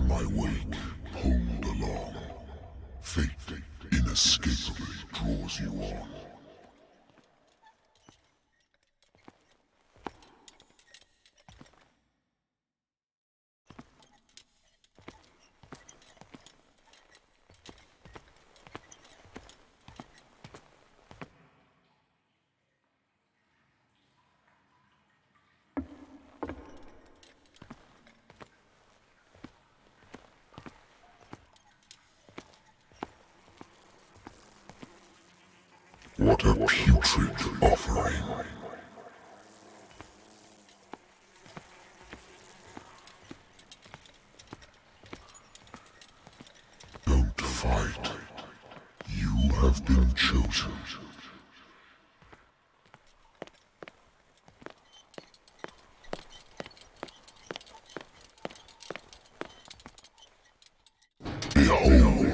My wake, pulled along. Fate inescapably draws you on. What a putrid offering. Don't fight. You have been chosen. Behold.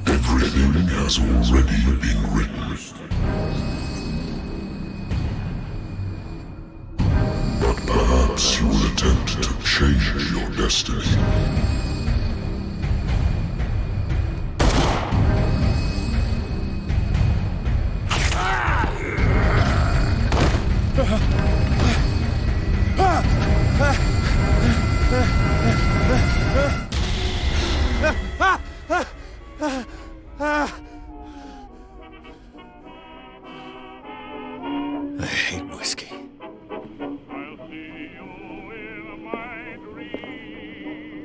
Everything has already been written. But perhaps you will attempt to change your destiny. I hate whiskey. I'll see you in my dreams.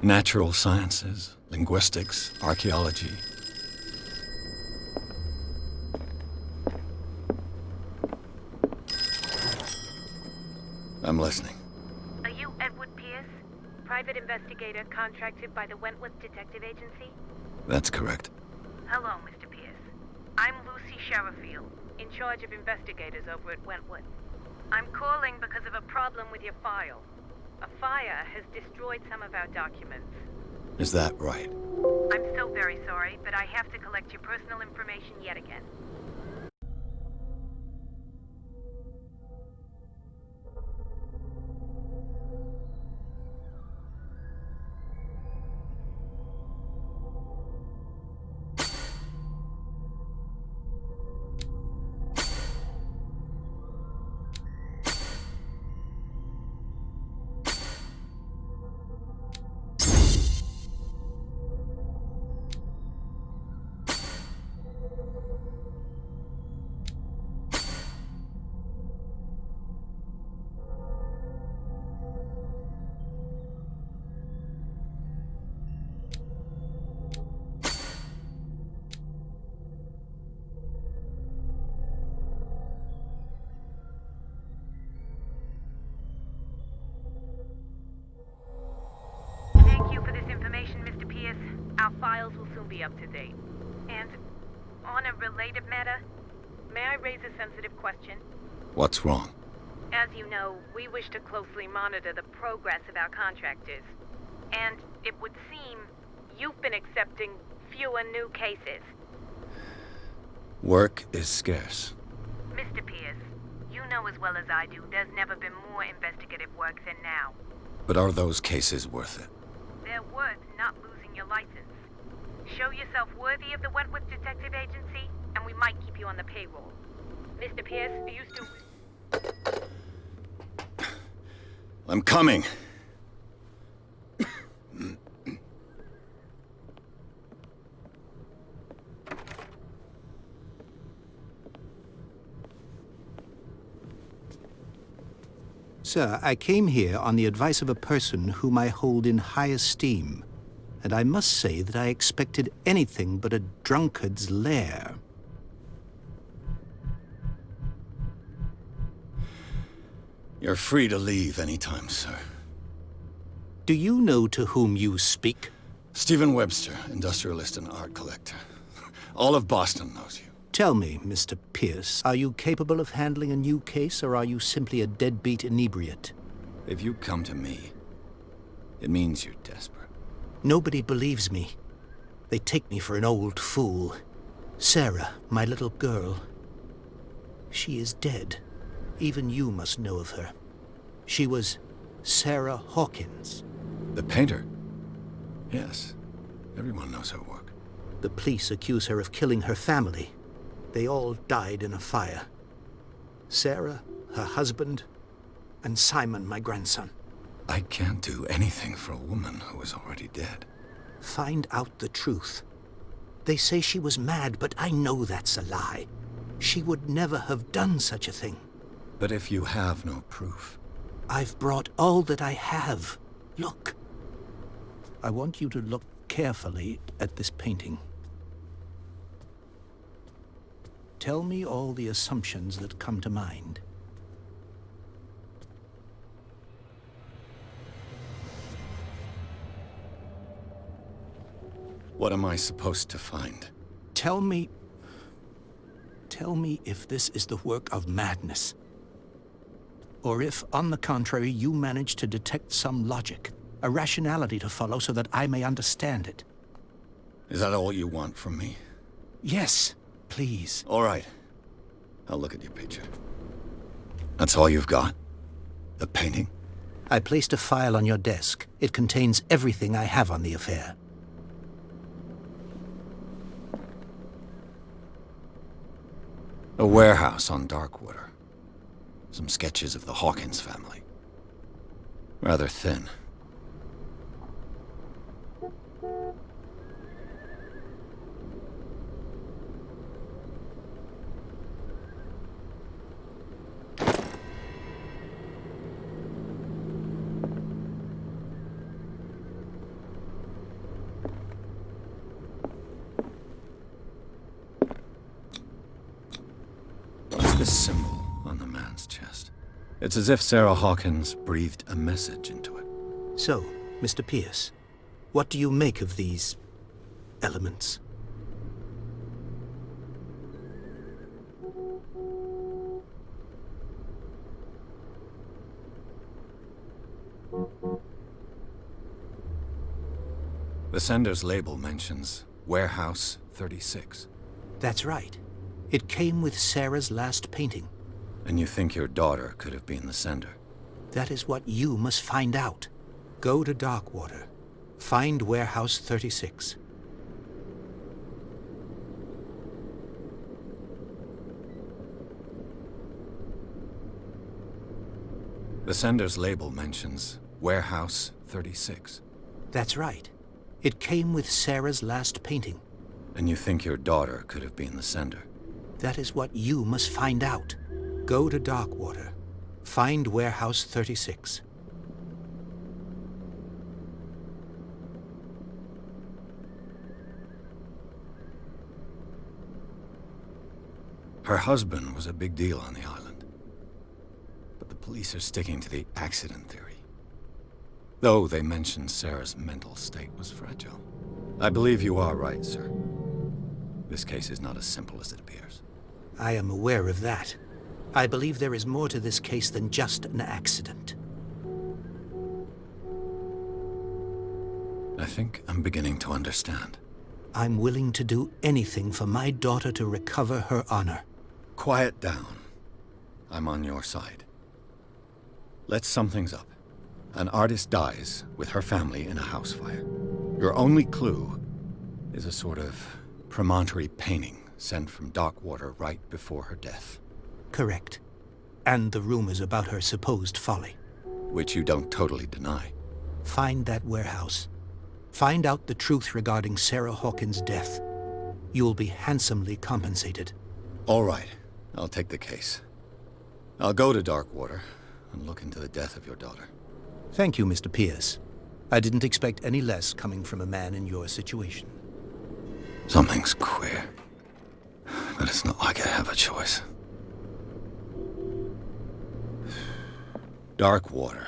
Natural sciences, linguistics, archaeology. I'm listening. Are you Edward Pierce? Private investigator contracted by the Wentworth Detective Agency? That's correct. Hello, Mr. Pierce. I'm Lucy Sherifield, in charge of investigators over at Wentworth. I'm calling because of a problem with your file. A fire has destroyed some of our documents. Is that right? I'm so very sorry, but I have to collect your personal information yet again. Thank you for this information, Mr. Pierce. Our files will soon be up to date. And on a related matter, may I raise a sensitive question? What's wrong? As you know, we wish to closely monitor the progress of our contractors. And it would seem you've been accepting fewer new cases. Work is scarce. Mr. Pierce, you know as well as I do, there's never been more investigative work than now. But are those cases worth it? They're worth not losing your license. Show yourself worthy of the Wentworth Detective Agency, and we might keep you on the payroll. Mr. Pierce, are you still... I'm coming. Sir, I came here on the advice of a person whom I hold in high esteem, and I must say that I expected anything but a drunkard's lair. You're free to leave anytime, sir. Do you know to whom you speak? Stephen Webster, industrialist and art collector. All of Boston knows you. Tell me, Mr. Pierce, are you capable of handling a new case, or are you simply a deadbeat inebriate? If you come to me, it means you're desperate. Nobody believes me. They take me for an old fool. Sarah, my little girl, she is dead. Even you must know of her. She was Sarah Hawkins. The painter? Yes. Everyone knows her work. The police accuse her of killing her family. They all died in a fire. Sarah, her husband, and Simon, my grandson. I can't do anything for a woman who is already dead. Find out the truth. They say she was mad, but I know that's a lie. She would never have done such a thing. But if you have no proof... I've brought all that I have. Look. I want you to look carefully at this painting. Tell me all the assumptions that come to mind. What am I supposed to find? Tell me if this is the work of madness. Or if, on the contrary, you manage to detect some logic, a rationality to follow so that I may understand it. Is that all you want from me? Yes, please. All right. I'll look at your picture. That's all you've got? The painting? I placed a file on your desk. It contains everything I have on the affair. A warehouse on Darkwater. Some sketches of the Hawkins family. Rather thin. This symbol on the man's chest. It's as if Sarah Hawkins breathed a message into it. So, Mr. Pierce, what do you make of these elements? The sender's label mentions Warehouse 36. That's right. It came with Sarah's last painting. And you think your daughter could have been the sender? That is what you must find out. Go to Darkwater. Find Warehouse 36. The sender's label mentions Warehouse 36. That's right. It came with Sarah's last painting. And you think your daughter could have been the sender? That is what you must find out. Go to Darkwater. Find Warehouse 36. Her husband was a big deal on the island. But the police are sticking to the accident theory. Though they mentioned Sarah's mental state was fragile. I believe you are right, sir. This case is not as simple as it appears. I am aware of that. I believe there is more to this case than just an accident. I think I'm beginning to understand. I'm willing to do anything for my daughter to recover her honor. Quiet down. I'm on your side. Let's sum things up. An artist dies with her family in a house fire. Your only clue is a sort of promontory painting sent from Darkwater right before her death. Correct. And the rumors about her supposed folly. Which you don't totally deny. Find that warehouse. Find out the truth regarding Sarah Hawkins' death. You'll be handsomely compensated. All right. I'll take the case. I'll go to Darkwater and look into the death of your daughter. Thank you, Mr. Pierce. I didn't expect any less coming from a man in your situation. Something's queer. But it's not like I have a choice. Darkwater.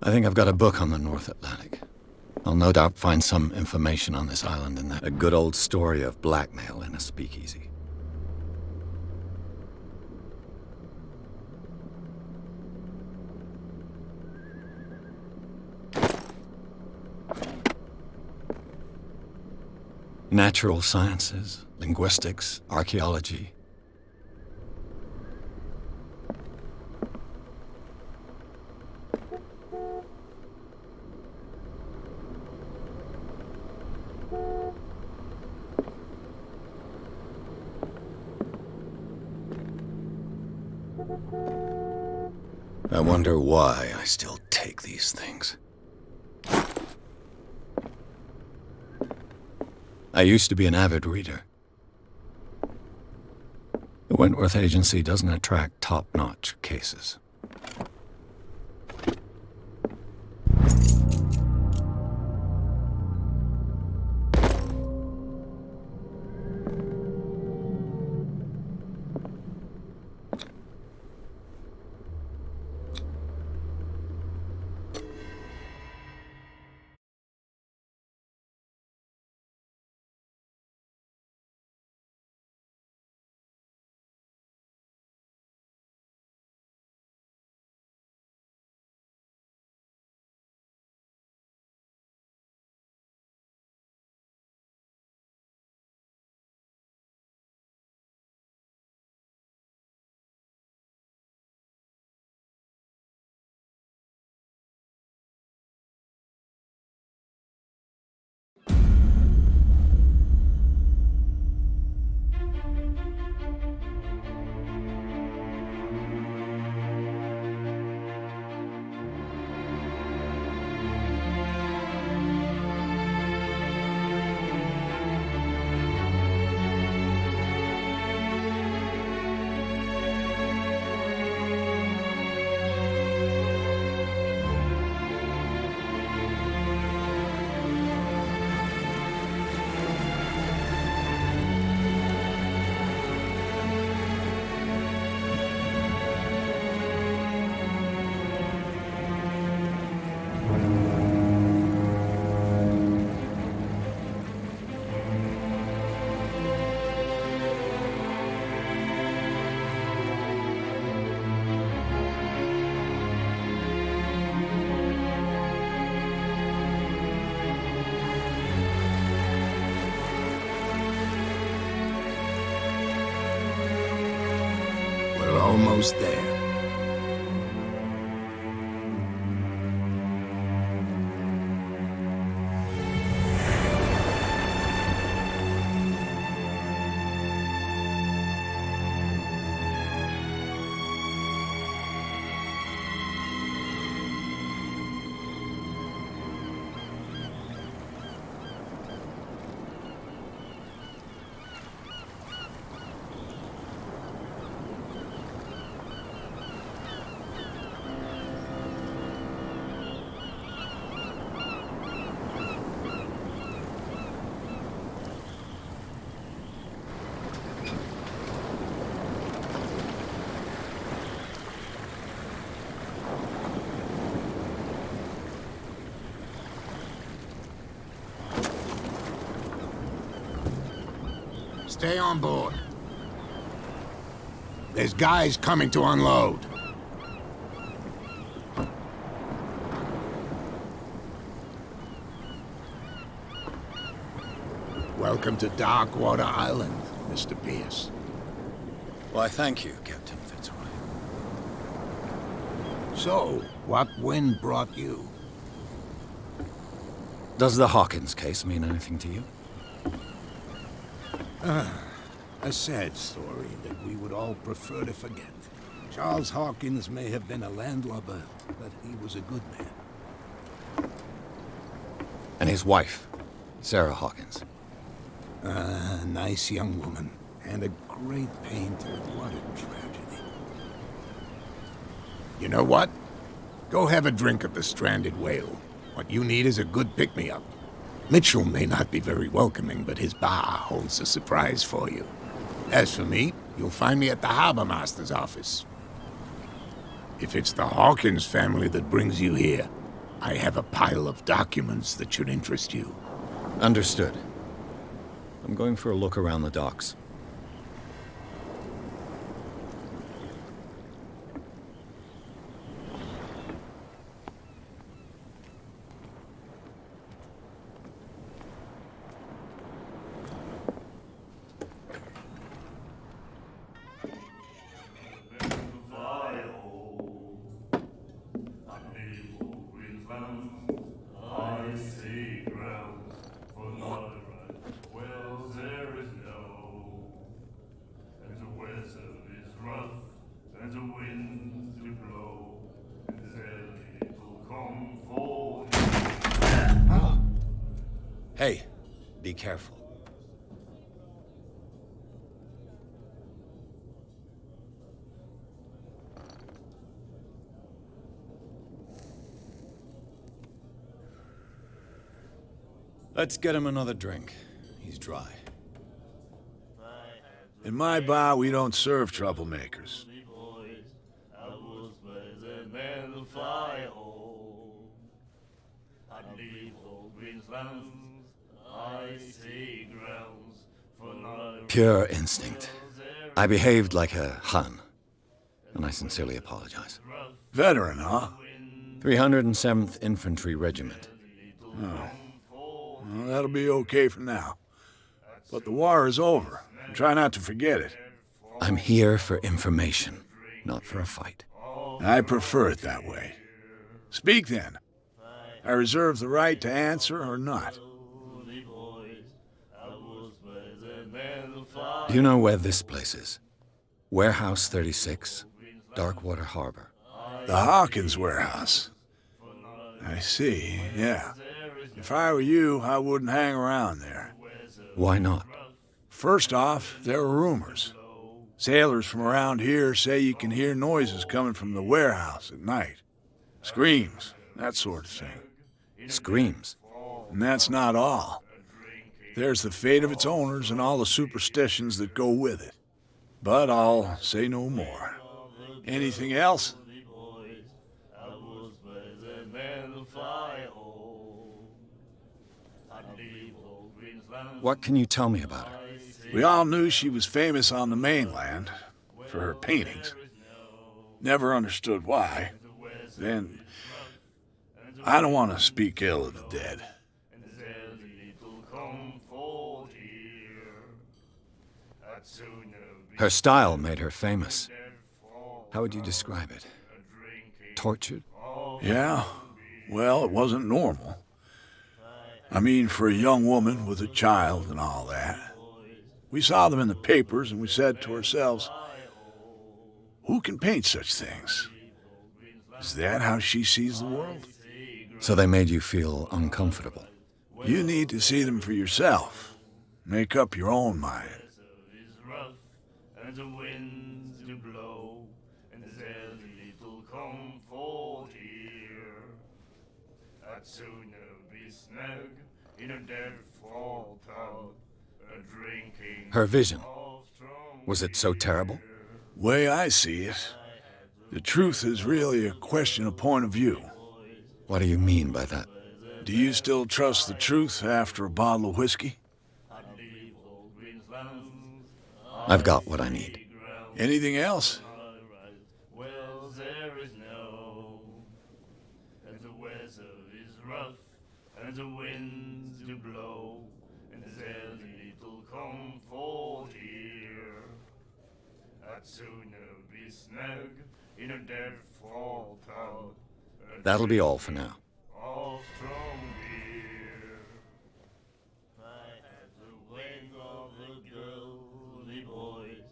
I think I've got a book on the North Atlantic. I'll no doubt find some information on this island in a good old story of blackmail in a speakeasy. Natural sciences, linguistics, archaeology. I wonder why I still take these things. I used to be an avid reader. The Wentworth Agency doesn't attract top-notch cases. We're almost there. Stay on board. There's guys coming to unload. Welcome to Darkwater Island, Mr. Pierce. Why, thank you, Captain Fitzroy. So, what wind brought you? Does the Hawkins case mean anything to you? A sad story that we would all prefer to forget. Charles Hawkins may have been a landlubber, but he was a good man. And his wife, Sarah Hawkins. A nice young woman, and a great painter. What a tragedy. You know what? Go have a drink at the Stranded Whale. What you need is a good pick-me-up. Mitchell may not be very welcoming, but his bar holds a surprise for you. As for me, you'll find me at the Harbor Master's office. If it's the Hawkins family that brings you here, I have a pile of documents that should interest you. Understood. I'm going for a look around the docks. Hey, be careful. Let's get him another drink. He's dry. In my bar, we don't serve troublemakers. Pure instinct. I behaved like a Hun, and I sincerely apologize. Veteran, huh? 307th Infantry Regiment. Well, that'll be okay for now. But the war is over. Try not to forget it. I'm here for information, not for a fight. I prefer it that way. Speak then. I reserve the right to answer or not. Do you know where this place is? Warehouse 36, Darkwater Harbor. The Hawkins warehouse. I see, yeah. If I were you, I wouldn't hang around there. Why not? First off, there are rumors. Sailors from around here say you can hear noises coming from the warehouse at night. Screams, that sort of thing. Screams. And that's not all. There's the fate of its owners and all the superstitions that go with it. But I'll say no more. Anything else? What can you tell me about her? We all knew she was famous on the mainland for her paintings. Never understood why. Then, I don't want to speak ill of the dead. Her style made her famous. How would you describe it? Tortured? Yeah, well, it wasn't normal. I mean, for a young woman with a child and all that. We saw them in the papers and we said to ourselves, who can paint such things? Is that how she sees the world? So they made you feel uncomfortable? You need to see them for yourself. Make up your own mind. And the winds do blow, and there's little comfort here. I'd sooner be snug in a dead fall tub, drinking. Her vision, was it so terrible? Way I see it, the truth is really a question of point of view. What do you mean by that? Do you still trust the truth after a bottle of whiskey? I've got what I need. Anything else? Well, there is no. And the weather is rough, and the winds do blow, and there's little comfort here. I'd sooner be snug in a dead fall tub. That'll be all for now. Of strong beer. I had the wing of the girly boys.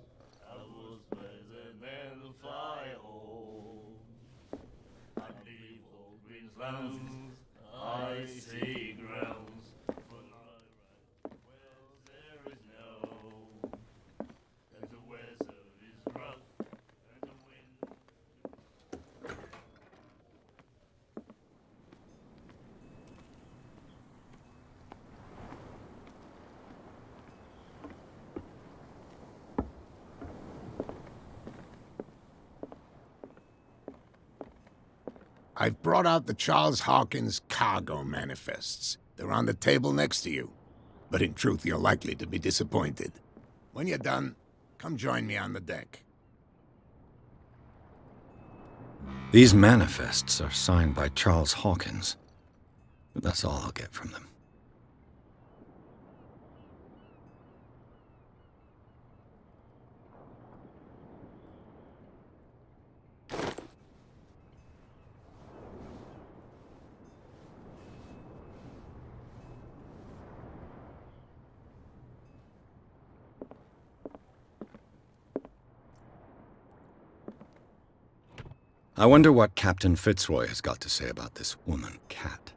I was better than the fly home. I leave old Greenslands, I see grounds. But I write, well, there is no. And the weather is rough, and the wind. I've brought out the Charles Hawkins cargo manifests. They're on the table next to you. But in truth, you're likely to be disappointed. When you're done, come join me on the deck. These manifests are signed by Charles Hawkins. But that's all I'll get from them. I wonder what Captain Fitzroy has got to say about this woman, Cat.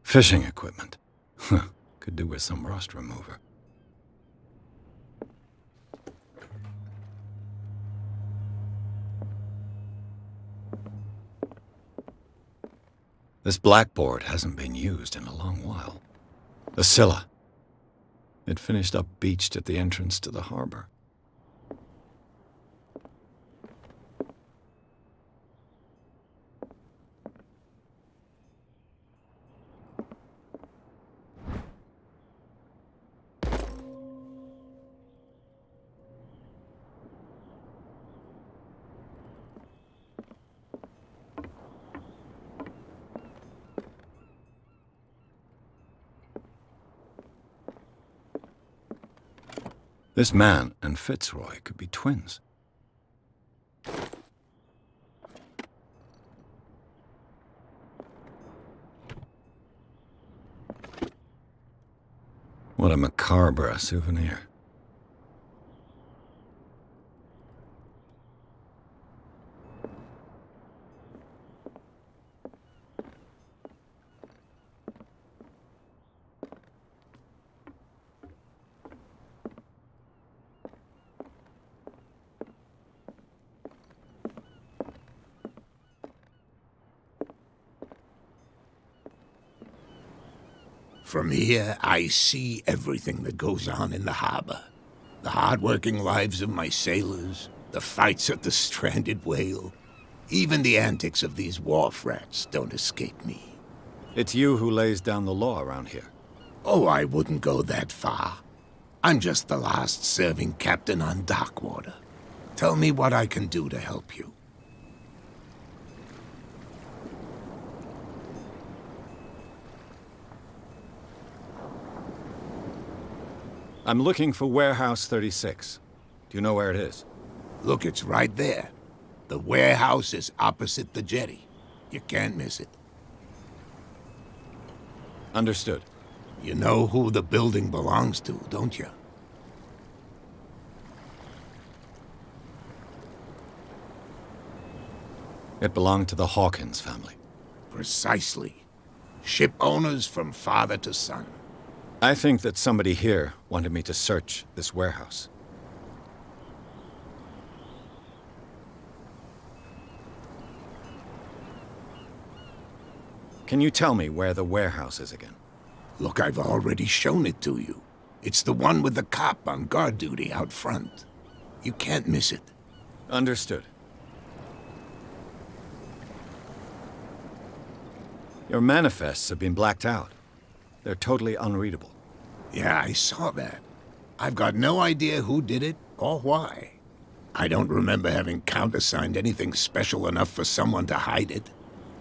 Fishing equipment. Could do with some rust remover. This blackboard hasn't been used in a long while. The Scylla. It finished up beached at the entrance to the harbor. This man and Fitzroy could be twins. What a macabre souvenir. From here, I see everything that goes on in the harbor. The hard-working lives of my sailors, the fights at the stranded whale. Even the antics of these wharf rats don't escape me. It's you who lays down the law around here. Oh, I wouldn't go that far. I'm just the last serving captain on Darkwater. Tell me what I can do to help you. I'm looking for Warehouse 36. Do you know where it is? Look, it's right there. The warehouse is opposite the jetty. You can't miss it. Understood. You know who the building belongs to, don't you? It belonged to the Hawkins family. Precisely. Ship owners from father to son. I think that somebody here wanted me to search this warehouse. Can you tell me where the warehouse is again? Look, I've already shown it to you. It's the one with the cop on guard duty out front. You can't miss it. Understood. Your manifests have been blacked out. They're totally unreadable. Yeah, I saw that. I've got no idea who did it or why. I don't remember having countersigned anything special enough for someone to hide it.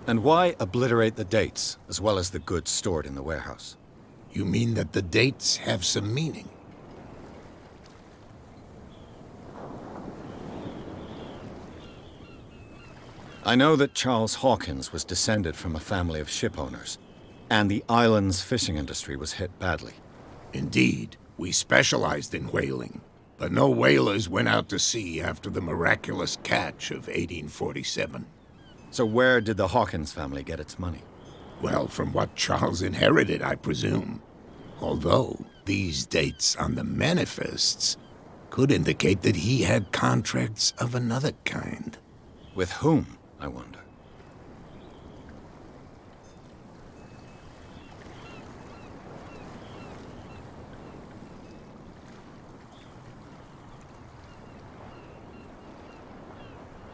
And why obliterate the dates, as well as the goods stored in the warehouse? You mean that the dates have some meaning? I know that Charles Hawkins was descended from a family of ship owners, and the island's fishing industry was hit badly. Indeed, we specialized in whaling, but no whalers went out to sea after the miraculous catch of 1847. So where did the Hawkins family get its money? Well, from what Charles inherited, I presume. Although, these dates on the manifests could indicate that he had contracts of another kind. With whom, I wonder?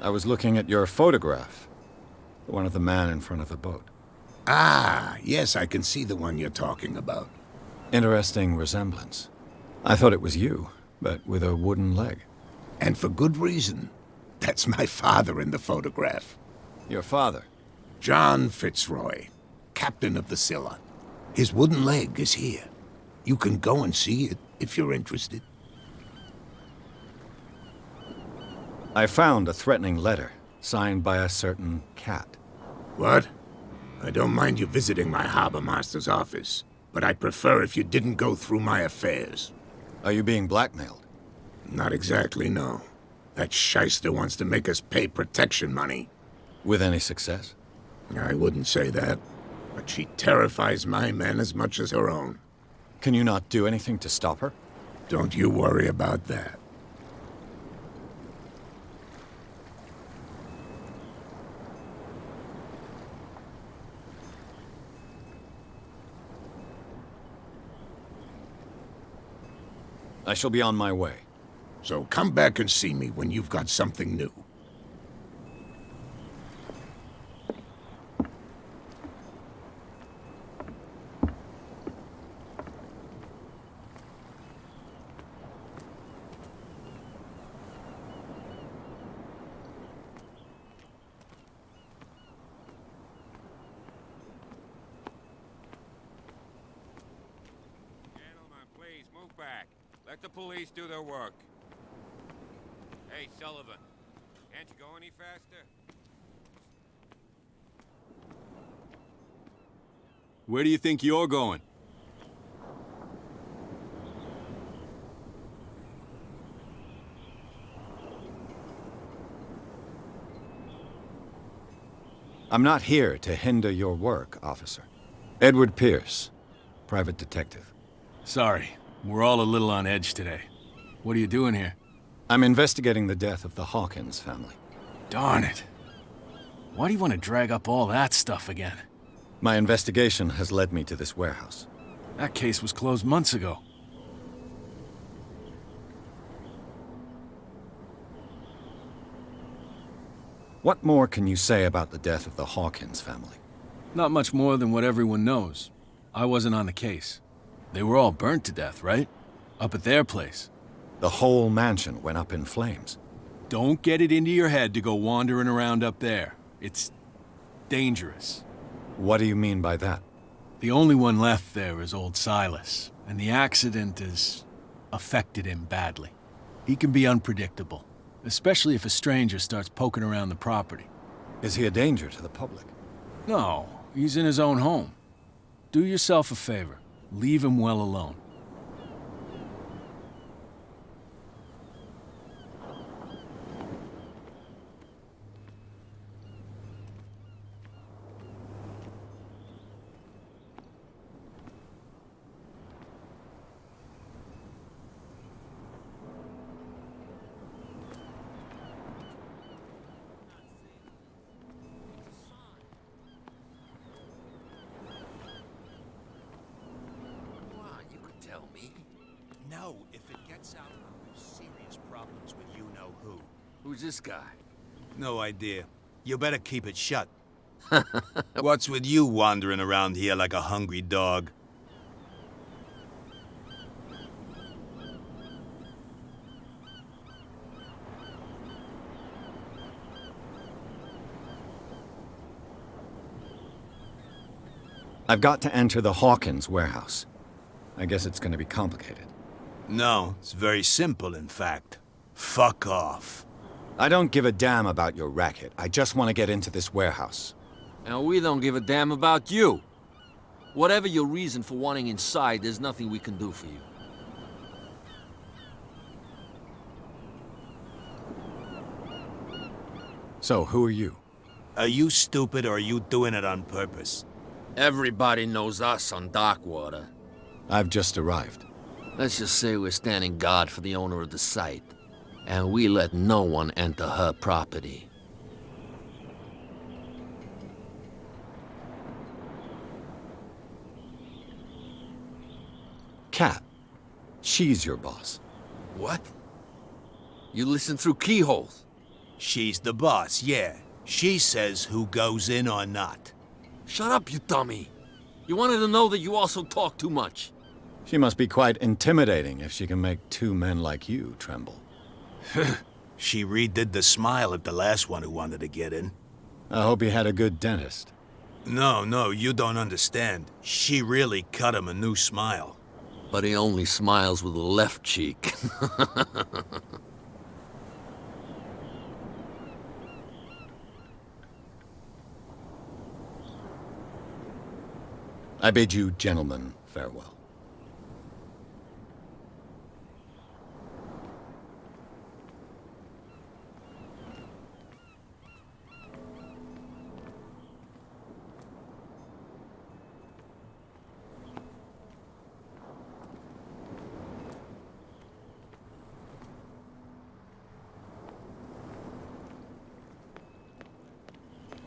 I was looking at your photograph. The one of the man in front of the boat. Ah, yes, I can see the one you're talking about. Interesting resemblance. I thought it was you, but with a wooden leg. And for good reason. That's my father in the photograph. Your father? John Fitzroy, captain of the Scylla. His wooden leg is here. You can go and see it if you're interested. I found a threatening letter, signed by a certain cat. What? I don't mind you visiting my harbor master's office, but I'd prefer if you didn't go through my affairs. Are you being blackmailed? Not exactly, no. That shyster wants to make us pay protection money. With any success? I wouldn't say that, but she terrifies my men as much as her own. Can you not do anything to stop her? Don't you worry about that. I shall be on my way. So come back and see me when you've got something new. Gentlemen, please move back. Let the police do their work. Hey, Sullivan, can't you go any faster? Where do you think you're going? I'm not here to hinder your work, officer. Edward Pierce, private detective. Sorry, we're all a little on edge today. What are you doing here? I'm investigating the death of the Hawkins family. Darn it. Why do you want to drag up all that stuff again? My investigation has led me to this warehouse. That case was closed months ago. What more can you say about the death of the Hawkins family? Not much more than what everyone knows. I wasn't on the case. They were all burnt to death, right? Up at their place. The whole mansion went up in flames. Don't get it into your head to go wandering around up there. It's dangerous. What do you mean by that? The only one left there is old Silas, and the accident has affected him badly. He can be unpredictable, especially if a stranger starts poking around the property. Is he a danger to the public? No, he's in his own home. Do yourself a favor. Leave him well alone. No, if it gets out, I'll have serious problems with you-know-who. Who's this guy? No idea. You better keep it shut. What's with you wandering around here like a hungry dog? I've got to enter the Hawkins warehouse. I guess it's going to be complicated. No, it's very simple, in fact. Fuck off. I don't give a damn about your racket. I just want to get into this warehouse. And we don't give a damn about you. Whatever your reason for wanting inside, there's nothing we can do for you. So, who are you? Are you stupid or are you doing it on purpose? Everybody knows us on Darkwater. I've just arrived. Let's just say we're standing guard for the owner of the site. And we let no one enter her property. Kat. She's your boss. What? You listen through keyholes? She's the boss, yeah. She says who goes in or not. Shut up, you dummy. You wanted to know that you also talk too much. She must be quite intimidating if she can make two men like you tremble. She redid the smile at the last one who wanted to get in. I hope he had a good dentist. No, you don't understand. She really cut him a new smile. But he only smiles with the left cheek. I bid you gentlemen farewell.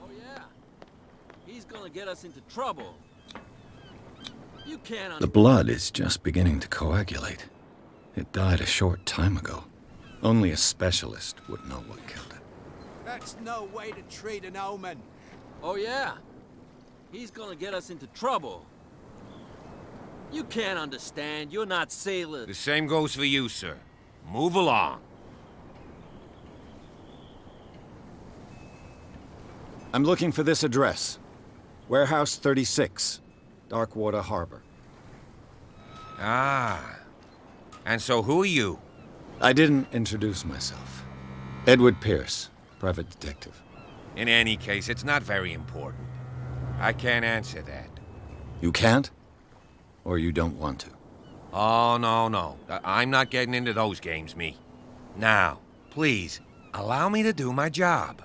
Oh yeah? He's gonna get us into trouble. You can't The blood is just beginning to coagulate. It died a short time ago. Only a specialist would know what killed it. That's no way to treat an omen. Oh yeah? He's gonna get us into trouble. You can't understand. You're not sailors. The same goes for you, sir. Move along. I'm looking for this address. Warehouse 36, Darkwater Harbor. Ah. And so who are you? I didn't introduce myself. Edward Pierce, private detective. In any case, it's not very important. I can't answer that. You can't? Or you don't want to? Oh, no. I'm not getting into those games, me. Now, please, allow me to do my job.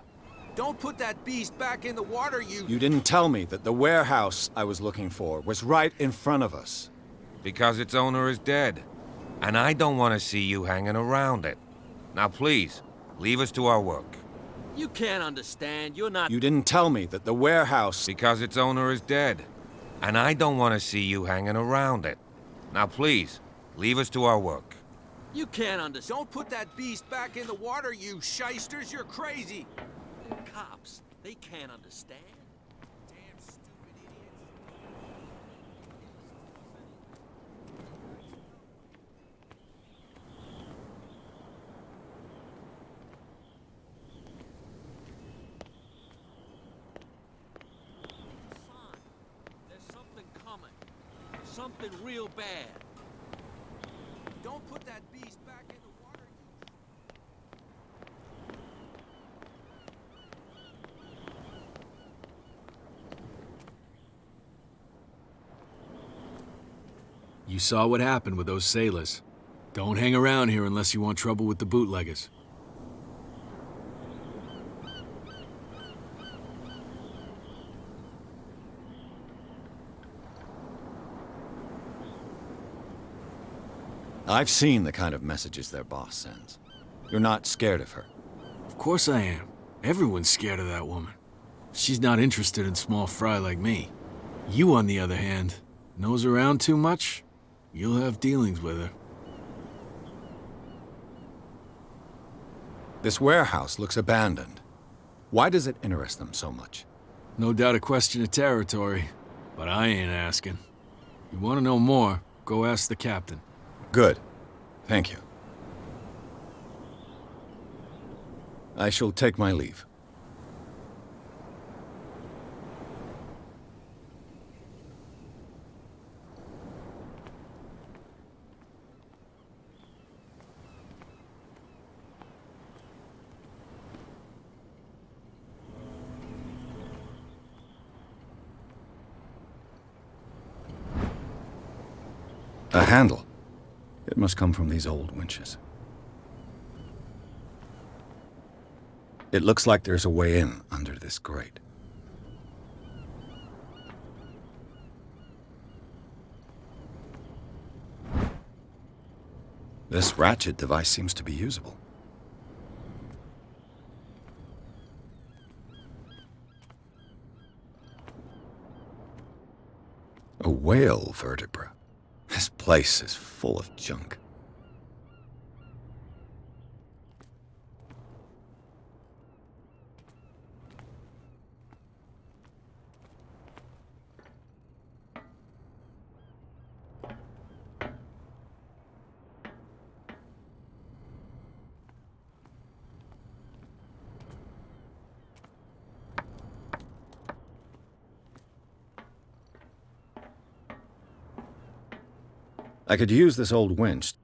Don't put that beast back in the water, you... You didn't tell me that the warehouse I was looking for was right in front of us. Because its owner is dead. And I don't want to see you hanging around it. Now, please, leave us to our work. You can't understand. You're not... You didn't tell me that the warehouse... Because its owner is dead. And I don't want to see you hanging around it. Now, please, leave us to our work. You can't understand. Don't put that beast back in the water, you shysters. You're crazy. Cops, they can't understand. Damn stupid idiots. something real bad. Don't put that beast back in the water. You saw what happened with those sailors. Don't hang around here unless you want trouble with the bootleggers. I've seen the kind of messages their boss sends. You're not scared of her. Of course I am. Everyone's scared of that woman. She's not interested in small fry like me. You, on the other hand, nose around too much, you'll have dealings with her. This warehouse looks abandoned. Why does it interest them so much? No doubt a question of territory, but I ain't asking. You want to know more, go ask the captain. Good. Thank you. I shall take my leave. A handle. It must come from these old winches. It looks like there's a way in under this grate. This ratchet device seems to be usable. A whale vertebra. This place is full of junk. I could use this old winch.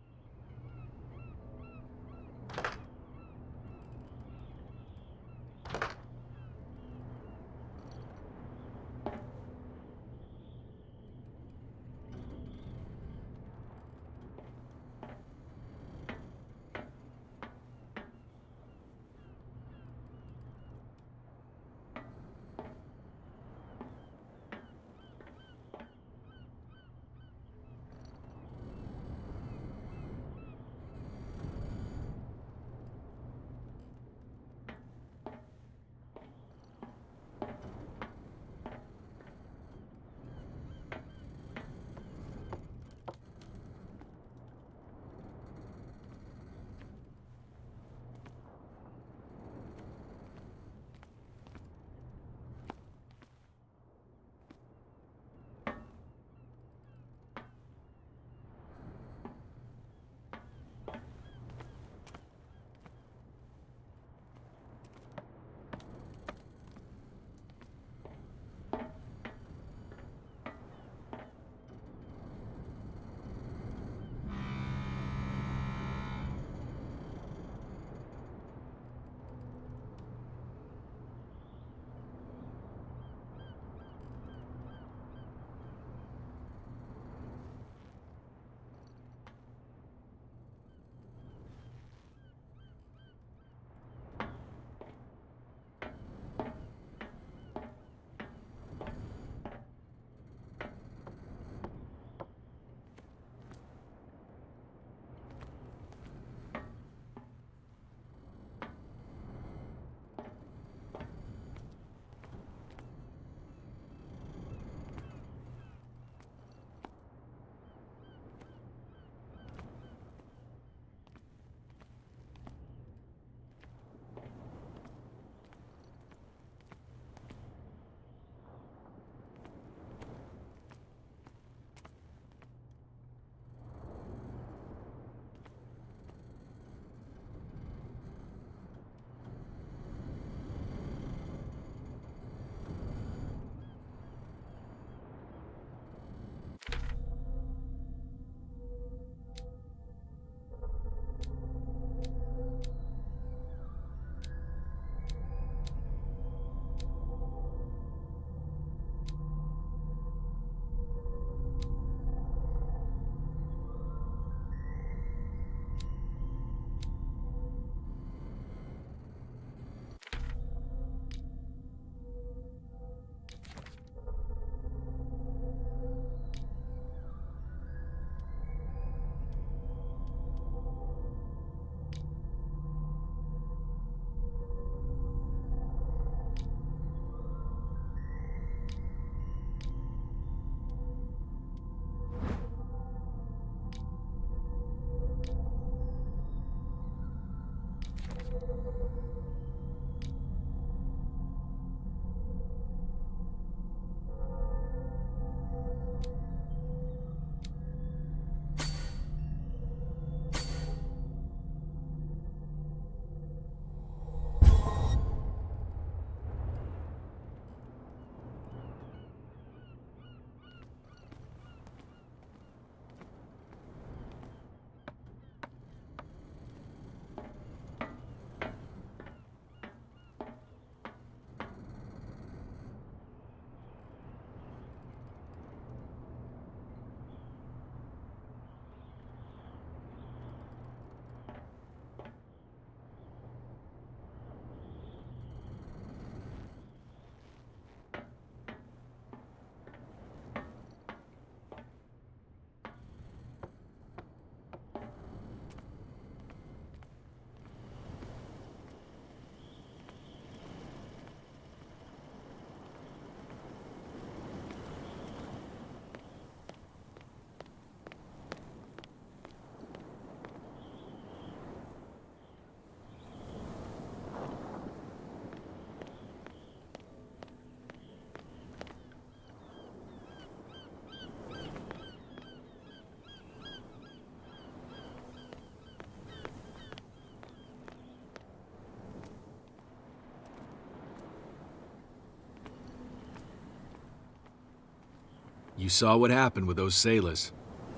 You saw what happened with those sailors.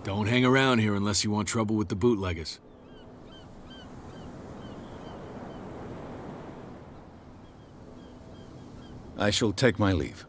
Don't hang around here unless you want trouble with the bootleggers. I shall take my leave.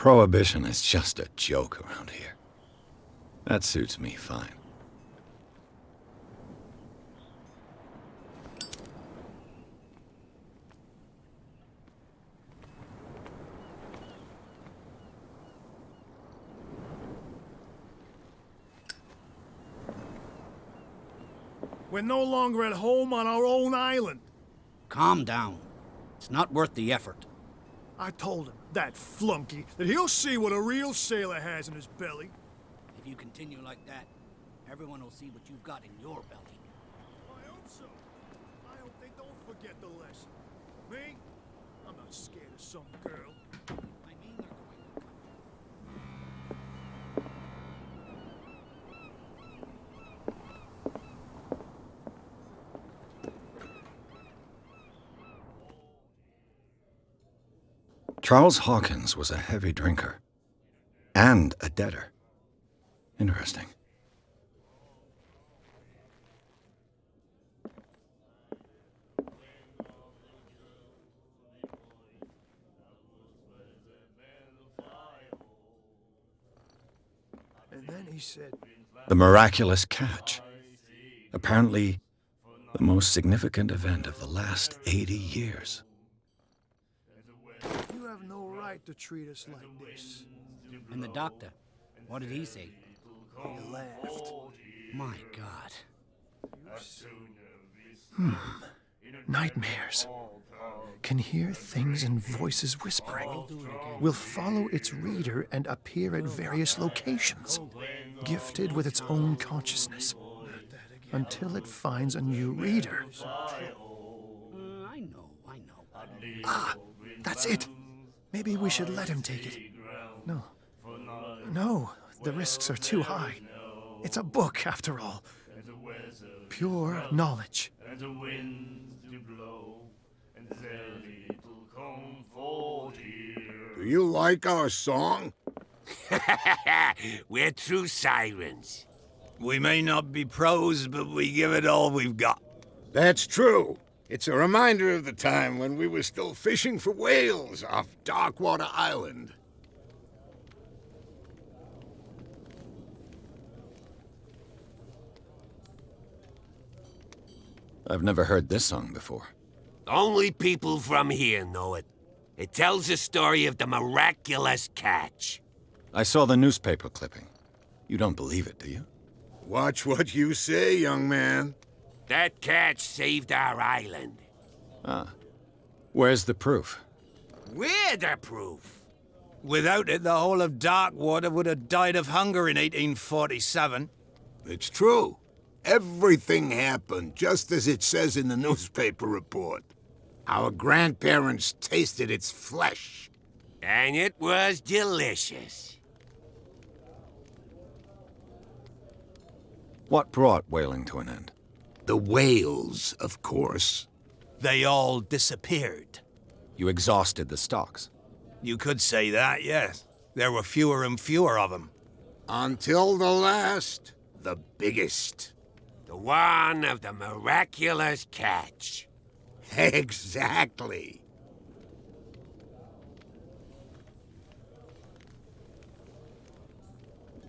Prohibition is just a joke around here. That suits me fine. We're no longer at home on our own island. Calm down. It's not worth the effort. I told him, that flunky, that he'll see what a real sailor has in his belly. If you continue like that, everyone will see what you've got in your belly. I hope so. I hope they don't forget the lesson. Me? I'm not scared of some girl. I mean they're going to come. Charles Hawkins was a heavy drinker. And a debtor. Interesting. And then he said. The miraculous catch. Apparently, the most significant event of the last 80 years. You have no right to treat us like this. And the doctor, what did he say? He laughed. My God. Nightmares. Can hear things and voices whispering. Will follow its reader and appear at various locations, gifted with its own consciousness, until it finds a new reader. I know. Ah, that's it. Maybe we should let him take it. No, the risks are too high. It's a book, after all. Pure knowledge. Do you like our song? We're true sirens. We may not be pros, but we give it all we've got. That's true. It's a reminder of the time when we were still fishing for whales off Darkwater Island. I've never heard this song before. Only people from here know it. It tells the story of the miraculous catch. I saw the newspaper clipping. You don't believe it, do you? Watch what you say, young man. That catch saved our island. Ah. Where's the proof? We're the proof. Without it, the whole of Darkwater would have died of hunger in 1847. It's true. Everything happened just as it says in the newspaper report. Our grandparents tasted its flesh. And it was delicious. What brought whaling to an end? The whales, of course. They all disappeared. You exhausted the stocks. You could say that, yes. There were fewer and fewer of them. Until the last, the biggest. The one of the miraculous catch. Exactly.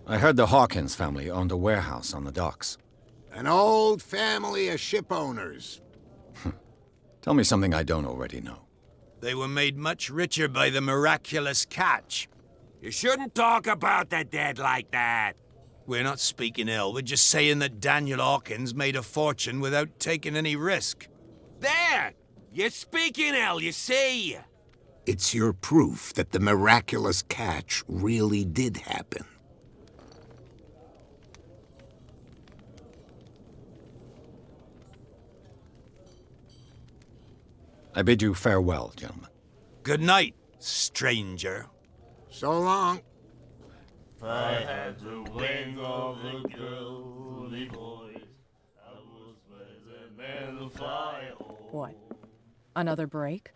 I heard the Hawkins family owned a warehouse on the docks. An old family of ship owners. Tell me something I don't already know. They were made much richer by the miraculous catch. You shouldn't talk about the dead like that. We're not speaking ill, we're just saying that Daniel Hawkins made a fortune without taking any risk. There! You're speaking ill, you see. It's your proof that the miraculous catch really did happen. I bid you farewell, gentlemen. Good night, stranger. So long. If I had the wings of the girly boys, I was better than the fly. What? Another break?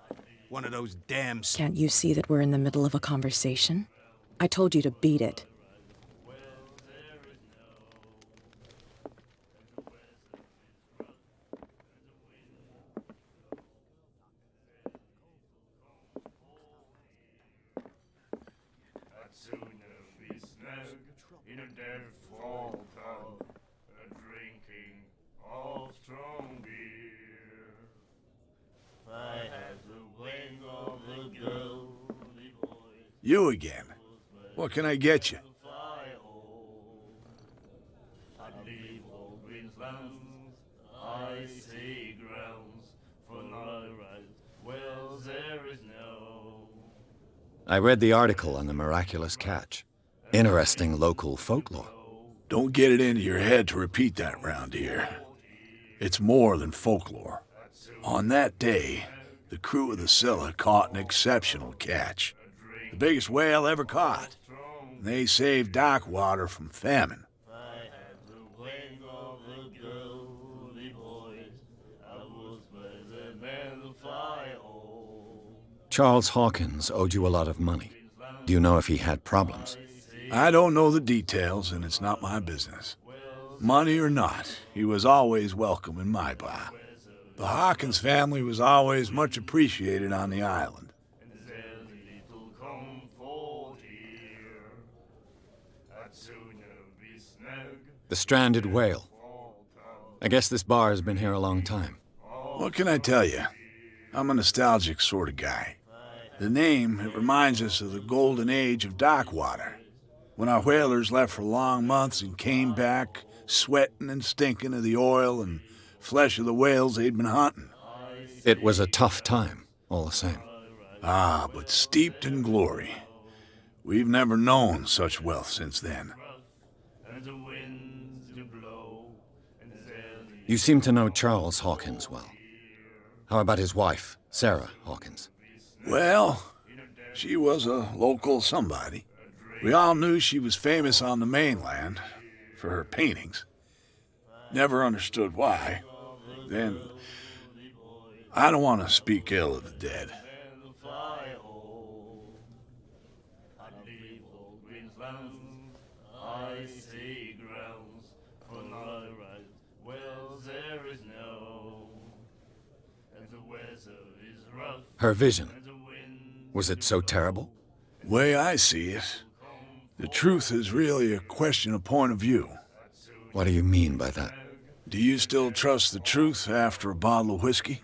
One of those damn... Can't you see that we're in the middle of a conversation? I told you to beat it. In a dead fall tub, drinking of strong beer. If I had the wings of the girly boys. You again. What can I get you? I'd leave all Greensland's icy grounds for not a rise. Well, there is no. I read the article on the miraculous catch. Interesting local folklore. Don't get it into your head to repeat that round here. It's more than folklore. On that day, the crew of the Scylla caught an exceptional catch. The biggest whale ever caught. And they saved Darkwater from famine. Charles Hawkins owed you a lot of money. Do you know if he had problems? I don't know the details, and it's not my business. Money or not, he was always welcome in my bar. The Hawkins family was always much appreciated on the island. The stranded whale. I guess this bar has been here a long time. What can I tell you? I'm a nostalgic sort of guy. The name, it reminds us of the golden age of dock water, when our whalers left for long months and came back sweating and stinking of the oil and flesh of the whales they'd been hunting. It was a tough time, all the same. Ah, but steeped in glory. We've never known such wealth since then. You seem to know Charles Hawkins well. How about his wife, Sarah Hawkins? Well, she was a local somebody. We all knew she was famous on the mainland for her paintings. Never understood why. Then, I don't want to speak ill of the dead. Her vision. Was it so terrible? Way I see it, the truth is really a question of point of view. What do you mean by that? Do you still trust the truth after a bottle of whiskey?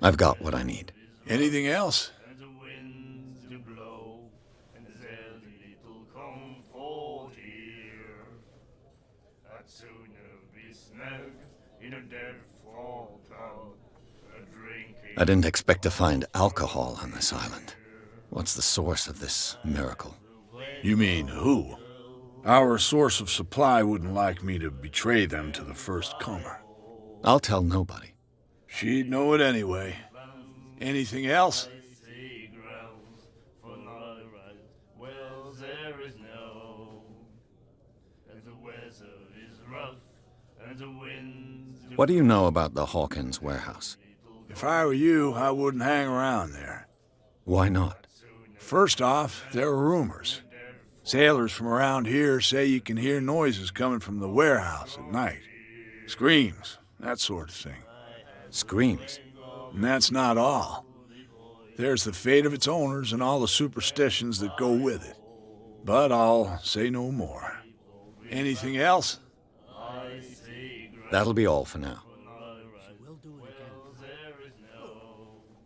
I've got what I need. Anything else? I didn't expect to find alcohol on this island. What's the source of this miracle? You mean who? Our source of supply wouldn't like me to betray them to the first comer. I'll tell nobody. She'd know it anyway. Anything else? What do you know about the Hawkins warehouse? If I were you, I wouldn't hang around there. Why not? First off, there are rumors. Sailors from around here say you can hear noises coming from the warehouse at night. Screams, that sort of thing. Screams? And that's not all. There's the fate of its owners and all the superstitions that go with it. But I'll say no more. Anything else? That'll be all for now. We'll do it again.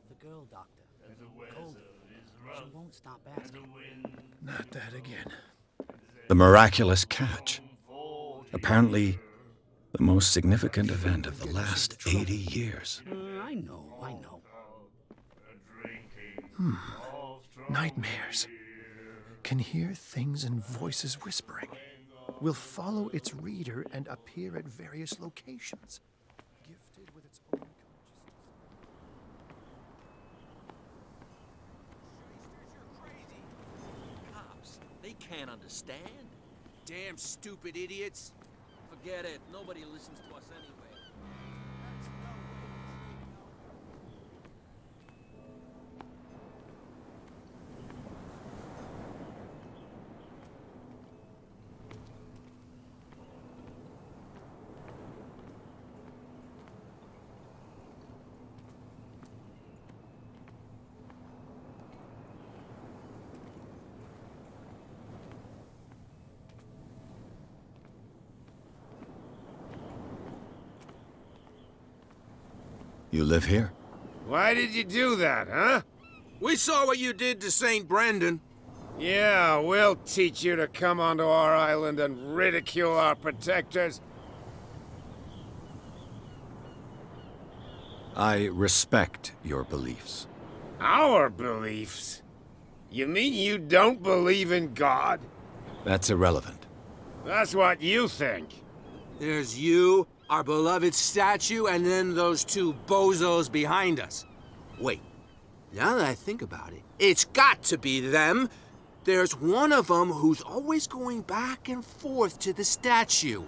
The girl doctor. Cold. She won't stop asking. Not that again. The miraculous catch. Apparently, the most significant event of the last 80 years. I know. Nightmares. Can hear things and voices whispering. Will follow its reader and appear at various locations. Gifted with its own consciousness. Cops, they can't understand. Damn stupid idiots. Forget it. Nobody listens to us anyway. You live here? Why did you do that, huh? We saw what you did to St. Brendan. Yeah, we'll teach you to come onto our island and ridicule our protectors. I respect your beliefs. Our beliefs? You mean you don't believe in God? That's irrelevant. That's what you think. There's you, our beloved statue, and then those two bozos behind us. Wait, now that I think about it, it's got to be them. There's one of them who's always going back and forth to the statue.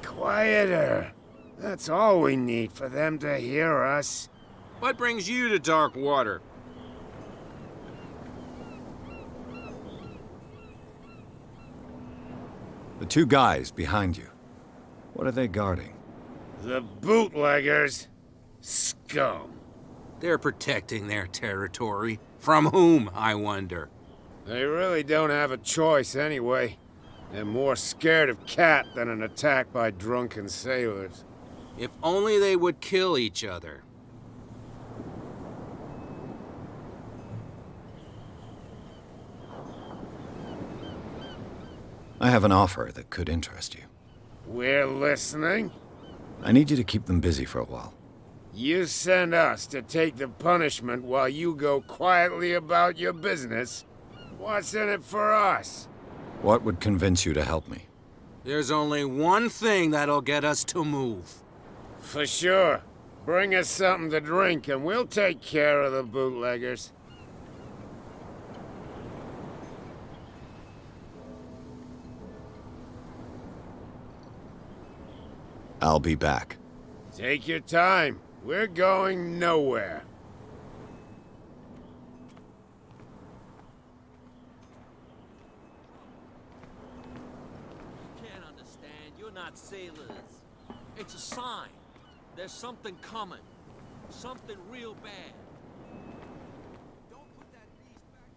Quieter. That's all we need for them to hear us. What brings you to dark water? The two guys behind you. What are they guarding? The bootleggers. Scum. They're protecting their territory. From whom, I wonder? They really don't have a choice anyway. They're more scared of Cat than an attack by drunken sailors. If only they would kill each other. I have an offer that could interest you. We're listening. I need you to keep them busy for a while. You send us to take the punishment while you go quietly about your business. What's in it for us? What would convince you to help me? There's only one thing that'll get us to move. For sure. Bring us something to drink and we'll take care of the bootleggers. I'll be back. Take your time. We're going nowhere. You can't understand. You're not sailors. It's a sign. There's something coming. Something real bad. Don't put that beast back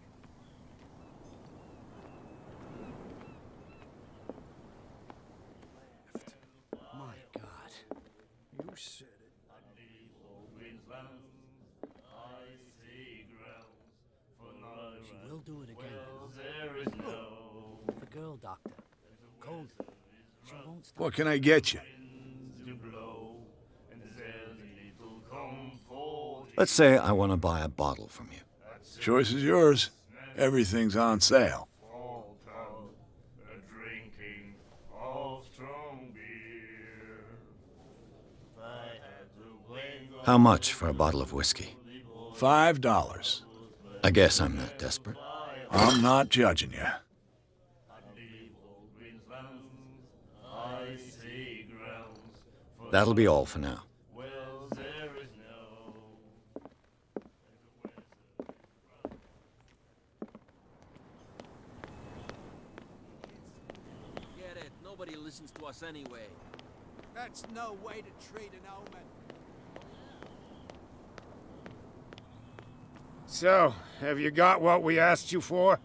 in... My God. You said it. She will do it again. The girl, Doctor. Cold. She won't stop. What can I get you? Let's say I want to buy a bottle from you. Choice is yours. Everything's on sale. How much for a bottle of whiskey? $5. I guess I'm not desperate. I'm not judging you. That'll be all for now. Get it. Nobody listens to us anyway. That's no way to treat an omen. So, have you got what we asked you for?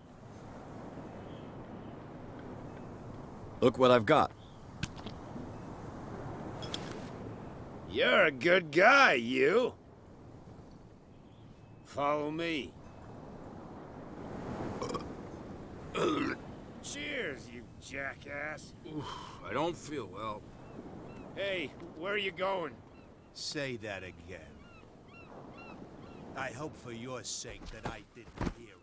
Look what I've got. You're a good guy, you. Follow me. Cheers, you jackass. I don't feel well. Hey, where are you going? Say that again. I hope for your sake that I didn't hear.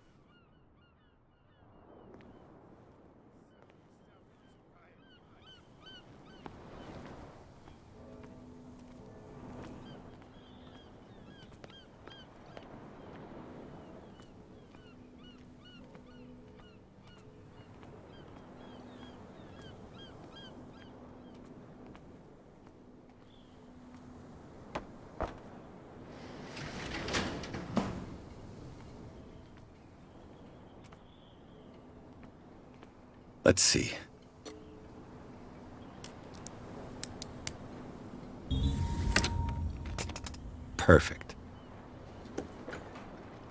Let's see. Perfect.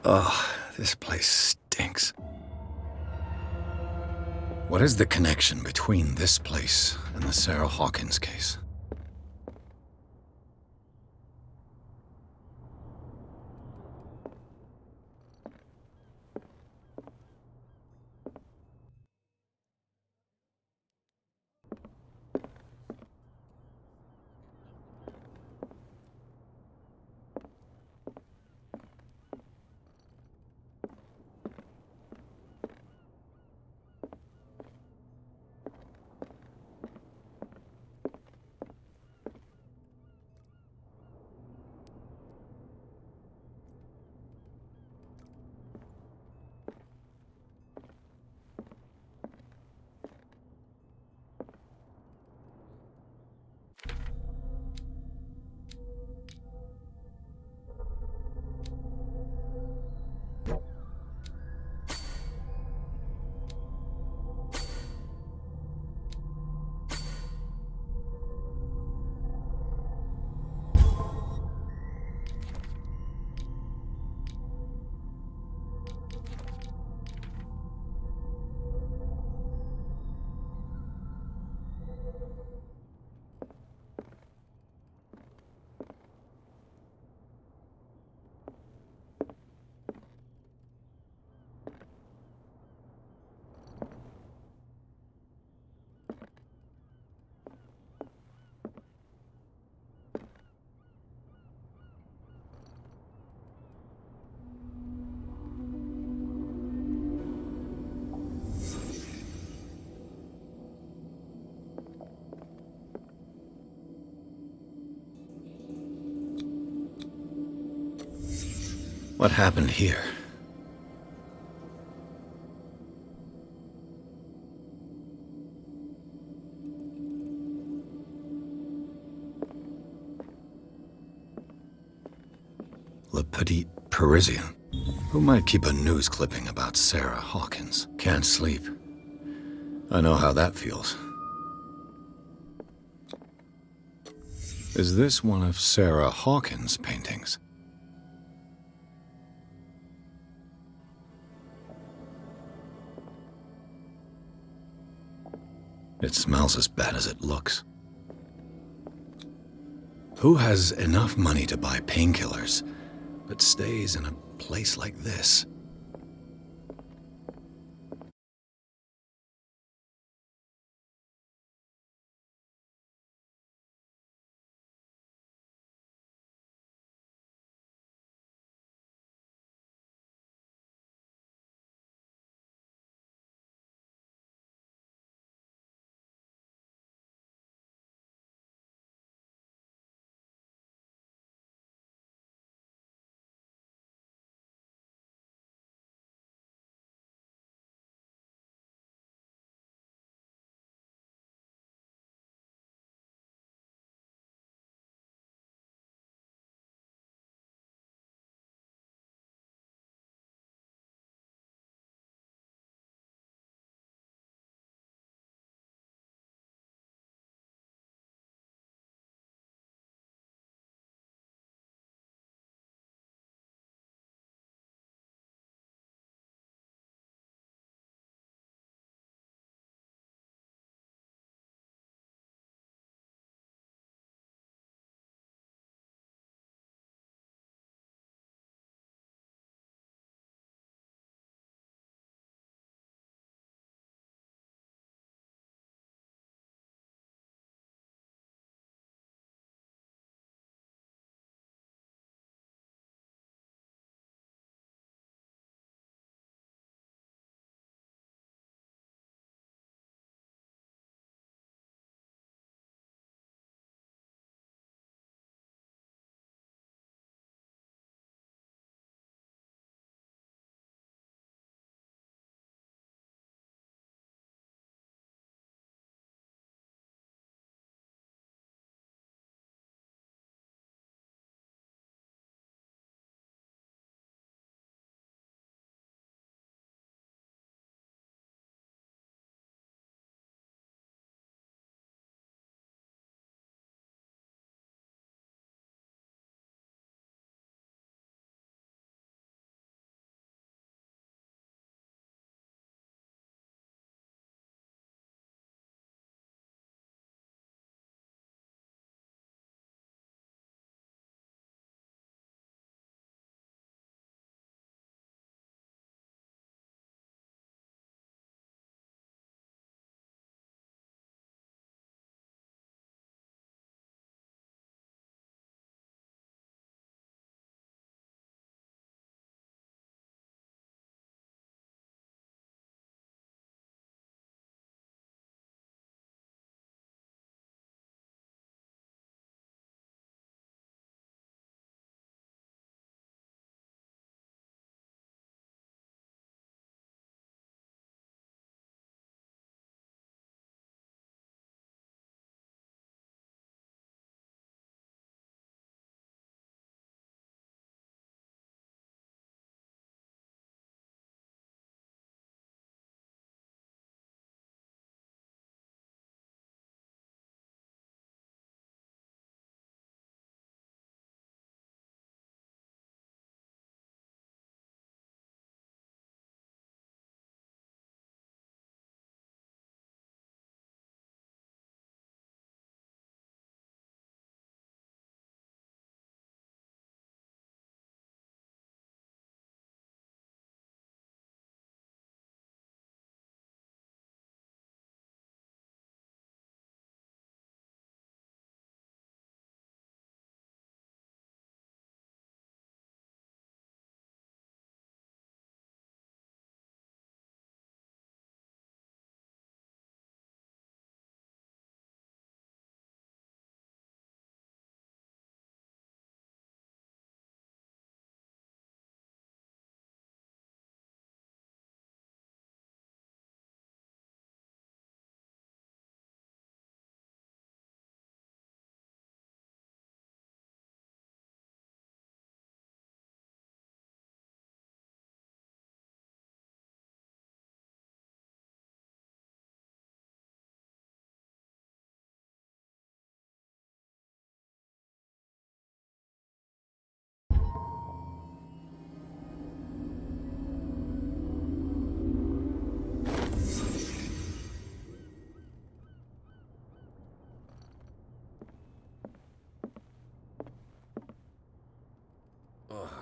Oh, this place stinks. What is the connection between this place and the Sarah Hawkins case? What happened here? Le Petit Parisien. Who might keep a news clipping about Sarah Hawkins? Can't sleep. I know how that feels. Is this one of Sarah Hawkins' paintings? It smells as bad as it looks. Who has enough money to buy painkillers, but stays in a place like this?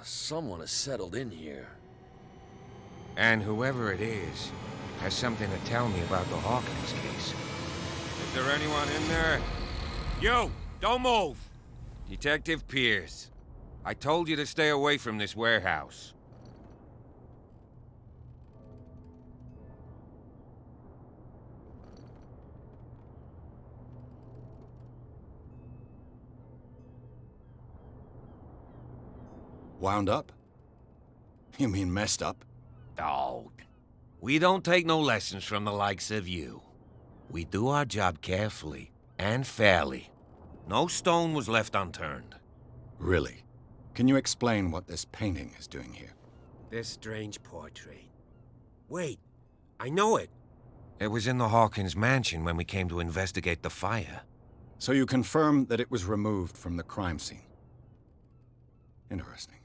Someone has settled in here. And whoever it is has something to tell me about the Hawkins case. Is there anyone in there? You! Don't move! Detective Pierce. I told you to stay away from this warehouse. Wound up? You mean messed up? Oh, we don't take no lessons from the likes of you. We do our job carefully and fairly. No stone was left unturned. Really? Can you explain what this painting is doing here? This strange portrait. Wait, I know it. It was in the Hawkins mansion when we came to investigate the fire. So you confirm that it was removed from the crime scene? Interesting.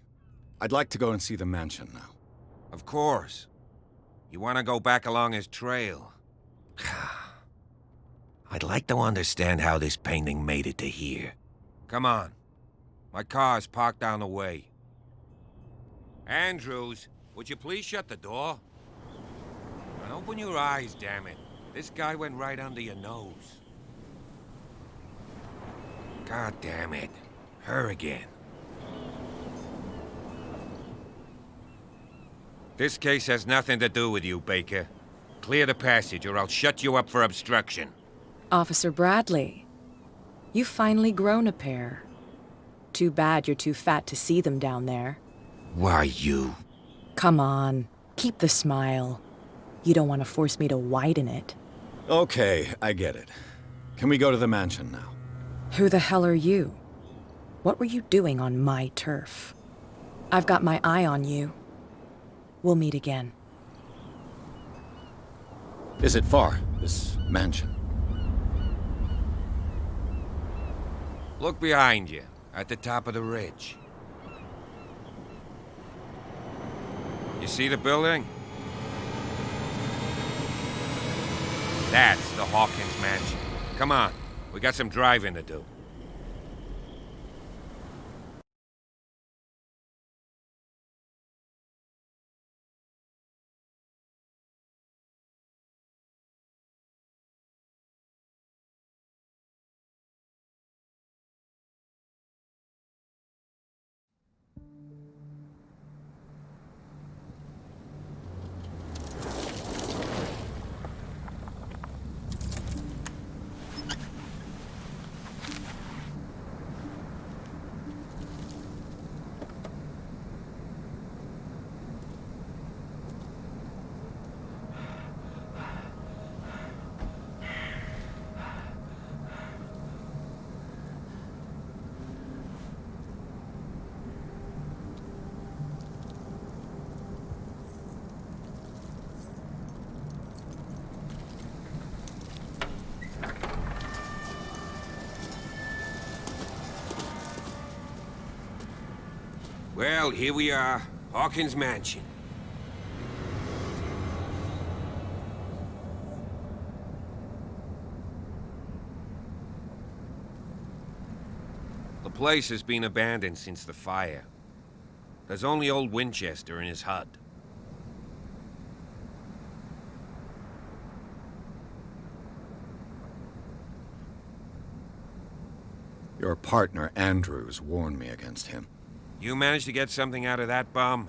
I'd like to go and see the mansion now. Of course. You want to go back along his trail? I'd like to understand how this painting made it to here. Come on. My car's parked down the way. Andrews, would you please shut the door? And open your eyes, damn it. This guy went right under your nose. God damn it. Her again. This case has nothing to do with you, Baker. Clear the passage or I'll shut you up for obstruction. Officer Bradley, you've finally grown a pair. Too bad you're too fat to see them down there. Why, you... Come on, keep the smile. You don't want to force me to widen it. Okay, I get it. Can we go to the mansion now? Who the hell are you? What were you doing on my turf? I've got my eye on you. We'll meet again. Is it far, this mansion? Look behind you, at the top of the ridge. You see the building? That's the Hawkins mansion. Come on, we got some driving to do. Well, here we are, Hawkins Mansion. The place has been abandoned since the fire. There's only old Winchester in his hut. Your partner, Andrews, warned me against him. You managed to get something out of that bum?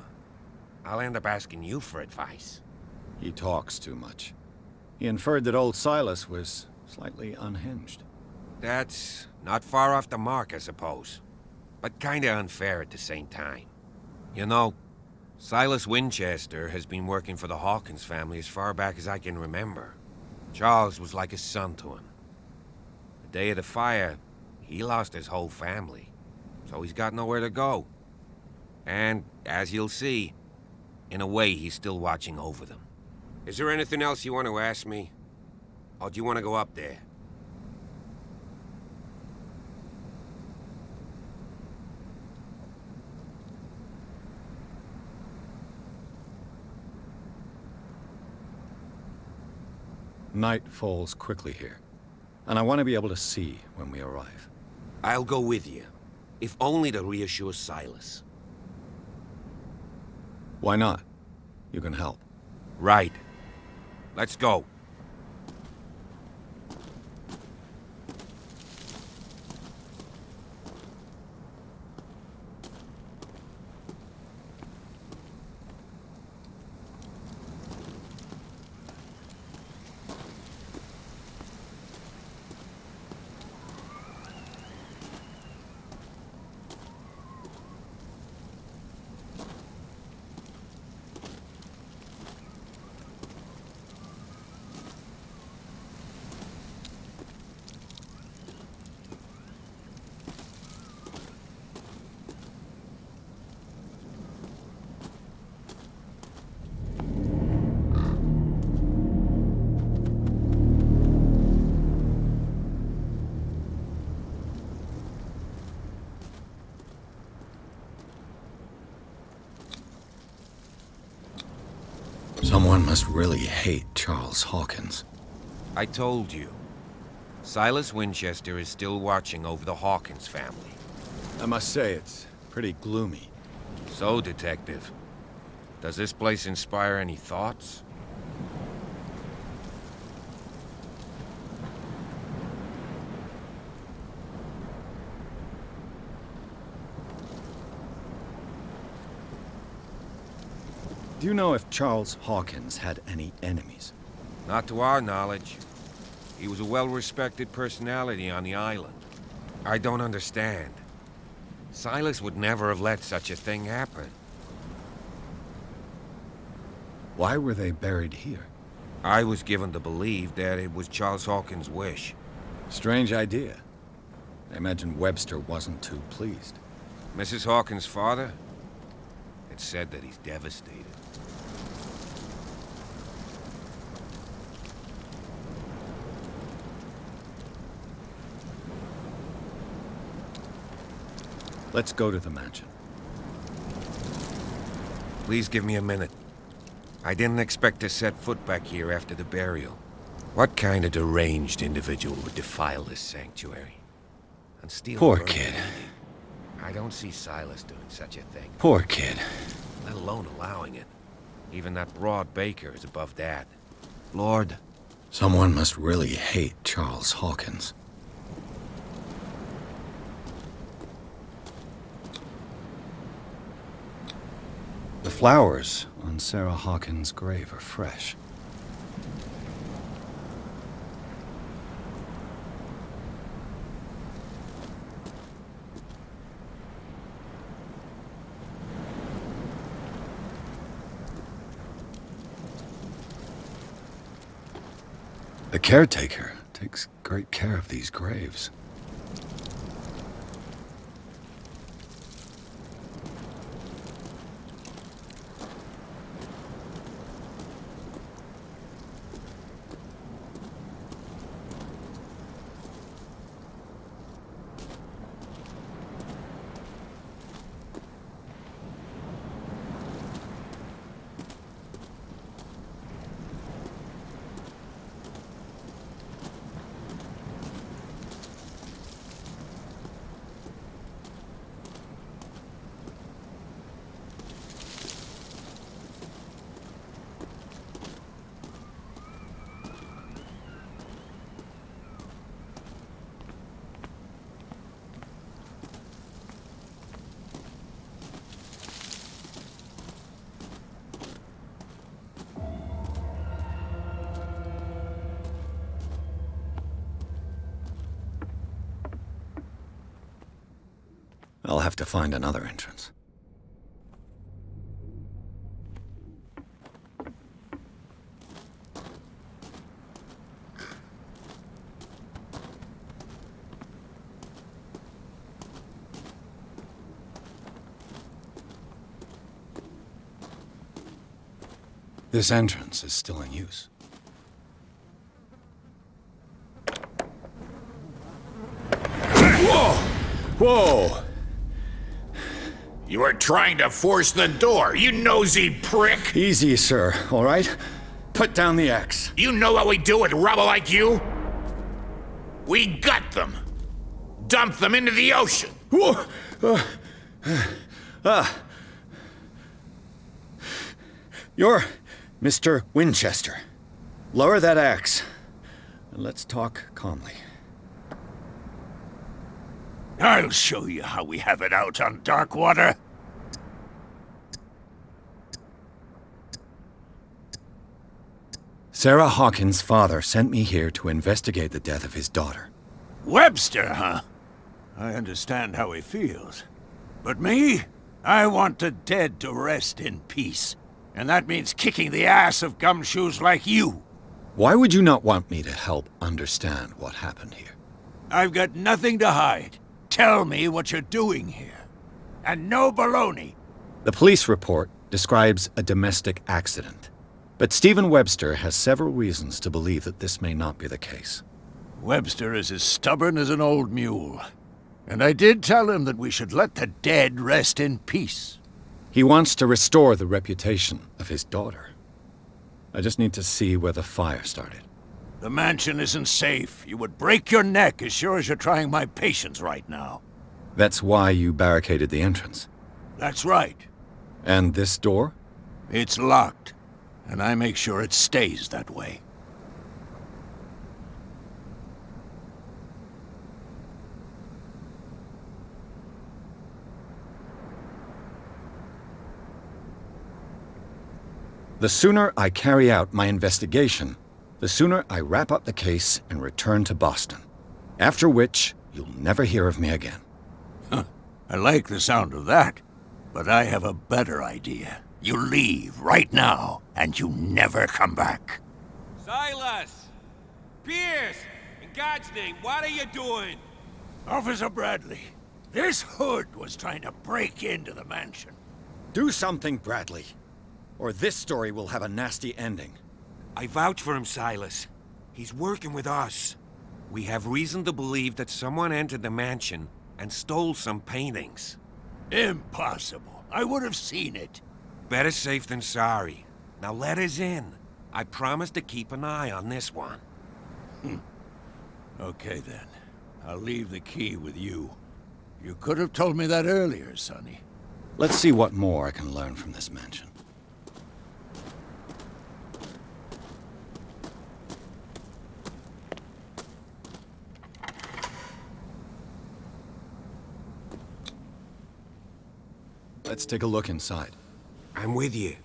I'll end up asking you for advice. He talks too much. He inferred that old Silas was slightly unhinged. That's not far off the mark, I suppose. But kinda unfair at the same time. You know, Silas Winchester has been working for the Hawkins family as far back as I can remember. Charles was like a son to him. The day of the fire, he lost his whole family, so he's got nowhere to go. And, as you'll see, in a way, he's still watching over them. Is there anything else you want to ask me? Or do you want to go up there? Night falls quickly here, and I want to be able to see when we arrive. I'll go with you, if only to reassure Silas. Why not? You can help. Right. Let's go. Someone must really hate Charles Hawkins. I told you. Silas Winchester is still watching over the Hawkins family. I must say, it's pretty gloomy. So, Detective, does this place inspire any thoughts? Do you know if Charles Hawkins had any enemies? Not to our knowledge. He was a well-respected personality on the island. I don't understand. Silas would never have let such a thing happen. Why were they buried here? I was given to believe that it was Charles Hawkins' wish. Strange idea. I imagine Webster wasn't too pleased. Mrs. Hawkins' father? It's said that he's devastated. Let's go to the mansion. Please give me a minute. I didn't expect to set foot back here after the burial. What kind of deranged individual would defile this sanctuary? And steal Poor a bird kid. and eat it? I don't see Silas doing such a thing. Poor kid. Let alone allowing it. Even that broad baker is above that. Lord. Someone must really hate Charles Hawkins. The flowers on Sarah Hawkins' grave are fresh. The caretaker takes great care of these graves. I'll have to find another entrance. This entrance is still in use. Whoa! Whoa! You were trying to force the door, you nosy prick! Easy, sir, all right? Put down the axe. You know what we do with rubble like you? We gut them. Dump them into the ocean. You're Mr. Winchester. Lower that axe, and let's talk calmly. I'll show you how we have it out on Darkwater. Sarah Hawkins' father sent me here to investigate the death of his daughter. Webster, huh? I understand how he feels. But me? I want the dead to rest in peace. And that means kicking the ass of gumshoes like you. Why would you not want me to help understand what happened here? I've got nothing to hide. Tell me what you're doing here. And no baloney. The police report describes a domestic accident. But Stephen Webster has several reasons to believe that this may not be the case. Webster is as stubborn as an old mule. And I did tell him that we should let the dead rest in peace. He wants to restore the reputation of his daughter. I just need to see where the fire started. The mansion isn't safe. You would break your neck as sure as you're trying my patience right now. That's why you barricaded the entrance. That's right. And this door? It's locked. And I make sure it stays that way. The sooner I carry out my investigation, the sooner I wrap up the case and return to Boston. After which, you'll never hear of me again. I like the sound of that, but I have a better idea. You leave right now, and you never come back. Silas! Pierce! In God's name, what are you doing? Officer Bradley, this hood was trying to break into the mansion. Do something, Bradley, or this story will have a nasty ending. I vouch for him, Silas. He's working with us. We have reason to believe that someone entered the mansion and stole some paintings. Impossible. I would have seen it. Better safe than sorry. Now let us in. I promise to keep an eye on this one. Okay then. I'll leave the key with you. You could have told me that earlier, Sonny. Let's see what more I can learn from this mansion. Let's take a look inside. I'm with you.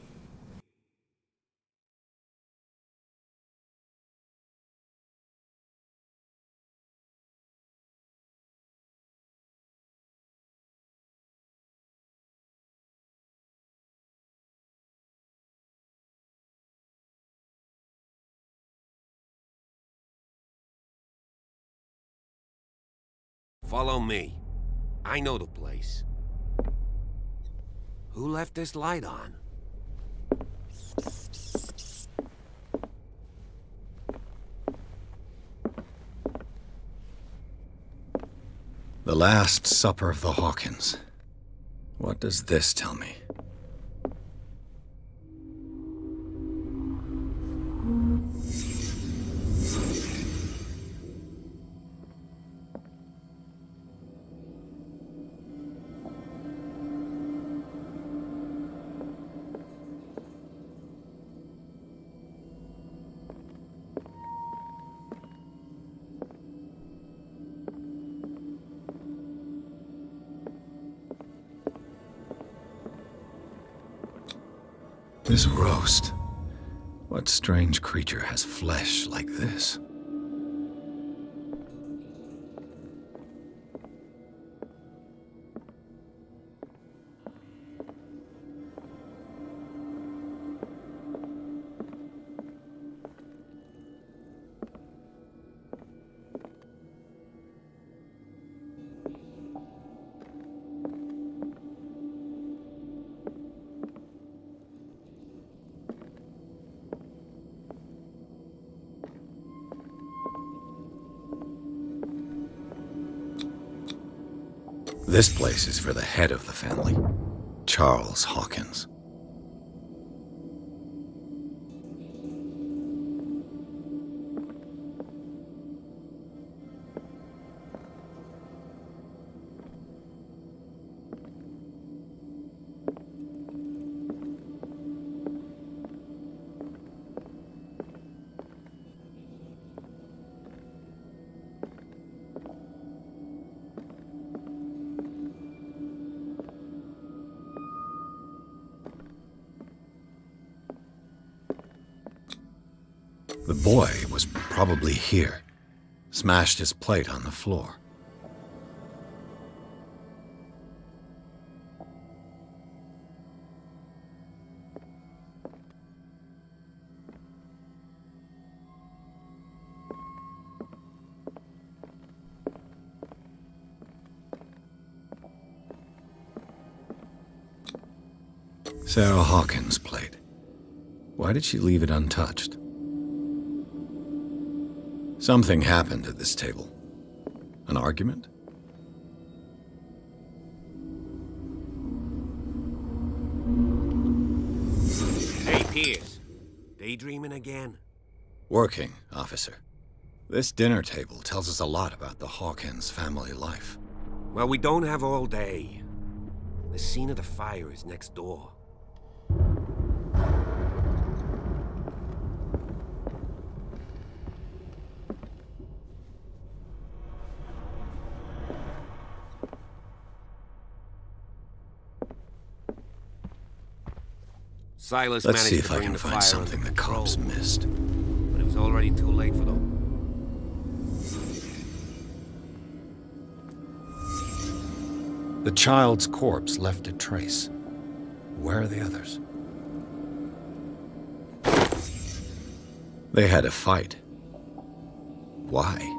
Follow me. I know the place. Who left this light on? The Last Supper of the Hawkins. What does this tell me? This roast. What strange creature has flesh like this? This place is for the head of the family, Charles Hawkins. The boy was probably here. Smashed his plate on the floor. Sarah Hawkins' plate. Why did she leave it untouched? Something happened at this table. An argument? Hey, Pierce. Daydreaming again? Working, officer. This dinner table tells us a lot about the Hawkins family life. Well, we don't have all day. The scene of the fire is next door. Silas Let's see managed if to I bring can the find fire something under the control, cops missed. but it was already too late for them. The child's corpse left a trace. Where are the others? They had a fight. Why?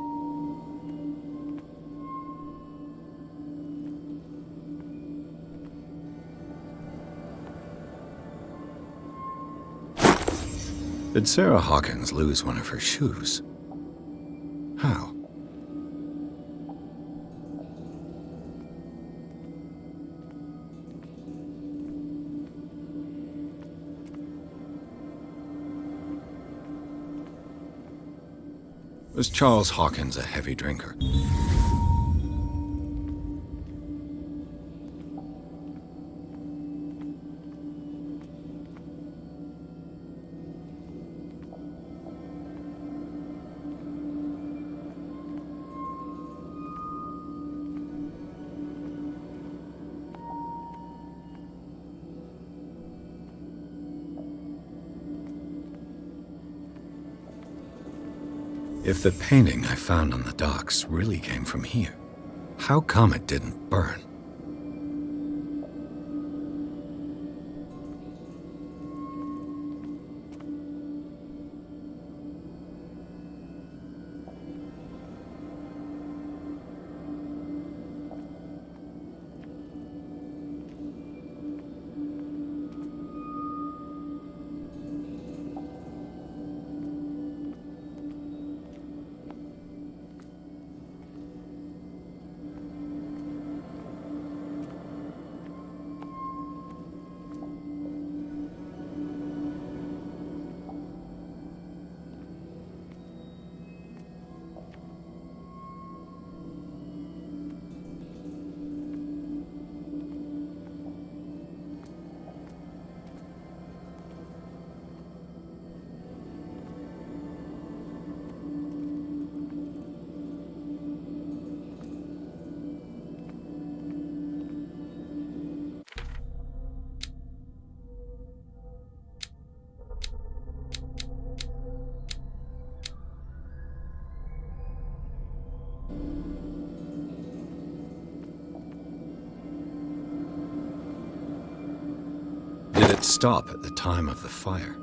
Did Sarah Hawkins lose one of her shoes? How? Was Charles Hawkins a heavy drinker? If the painting I found on the docks really came from here, how come it didn't burn? Did it stop at the time of the fire?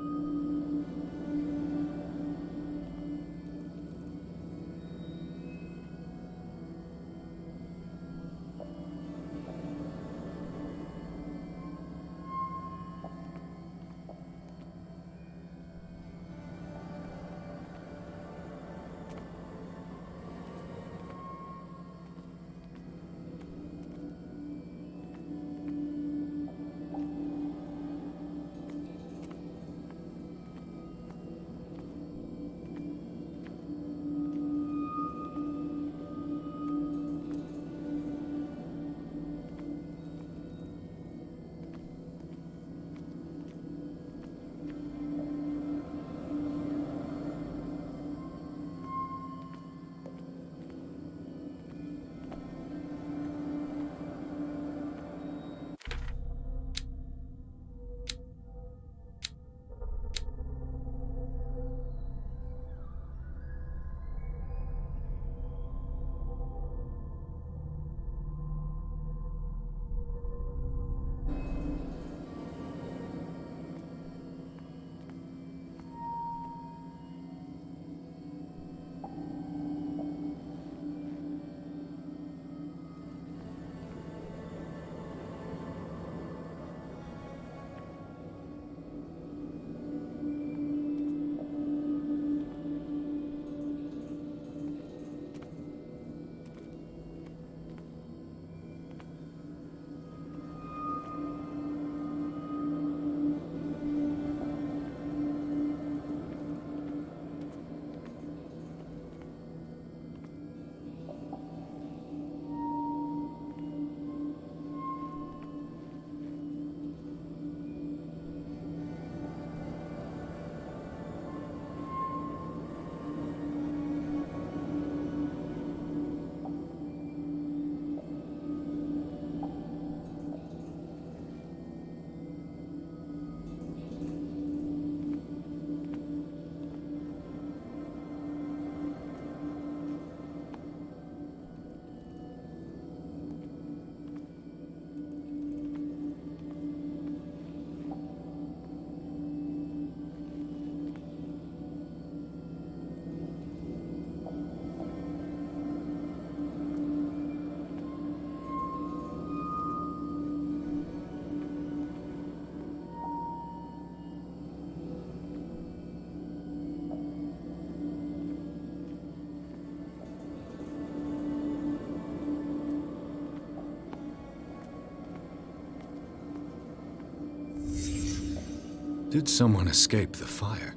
Did someone escape the fire?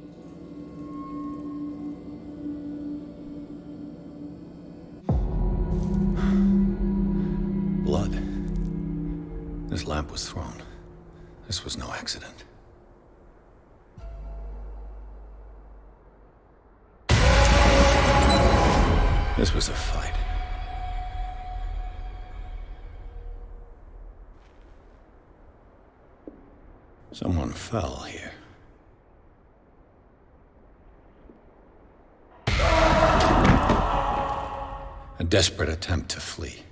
Blood. This lamp was thrown. This was no accident. This was a fight. Someone fell here. A desperate attempt to flee.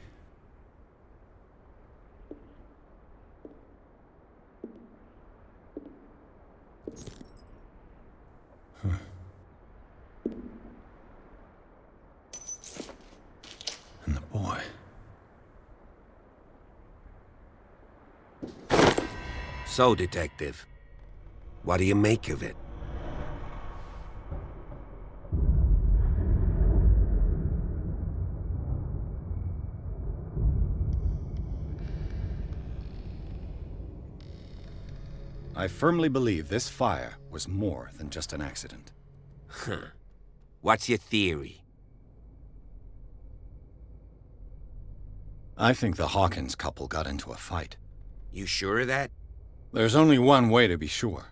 And the boy. So, Detective, what do you make of it? I firmly believe this fire was more than just an accident. Huh. What's your theory? I think the Hawkins couple got into a fight. You sure of that? There's only one way to be sure.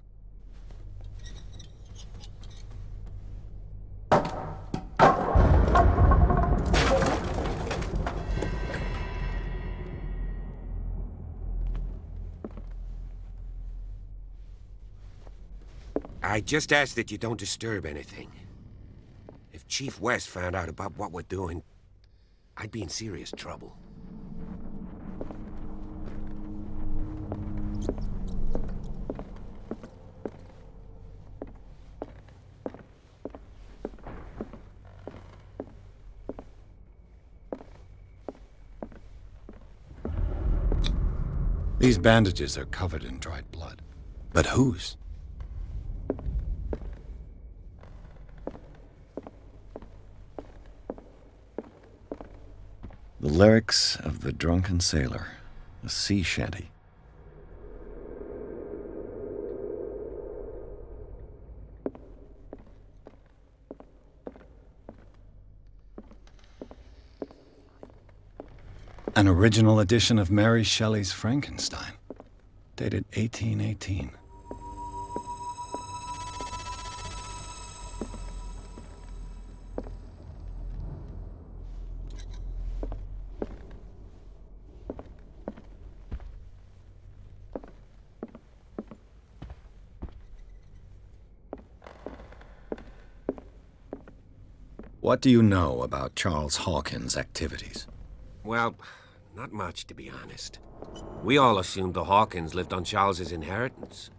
I just ask that you don't disturb anything. If Chief West found out about what we're doing, I'd be in serious trouble. These bandages are covered in dried blood. But whose? The lyrics of the drunken sailor, a sea shanty. An original edition of Mary Shelley's Frankenstein, dated 1818. What do you know about Charles Hawkins' activities? Well, not much, to be honest. We all assumed the Hawkins lived on Charles's inheritance.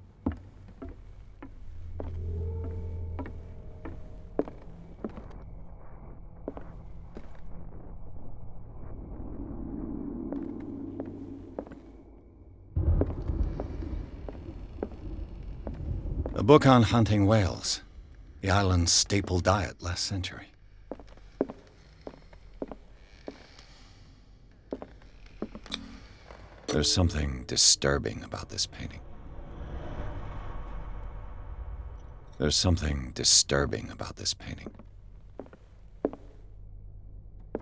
A book on hunting whales, the island's staple diet last century. There's something disturbing about this painting. There's something disturbing about this painting.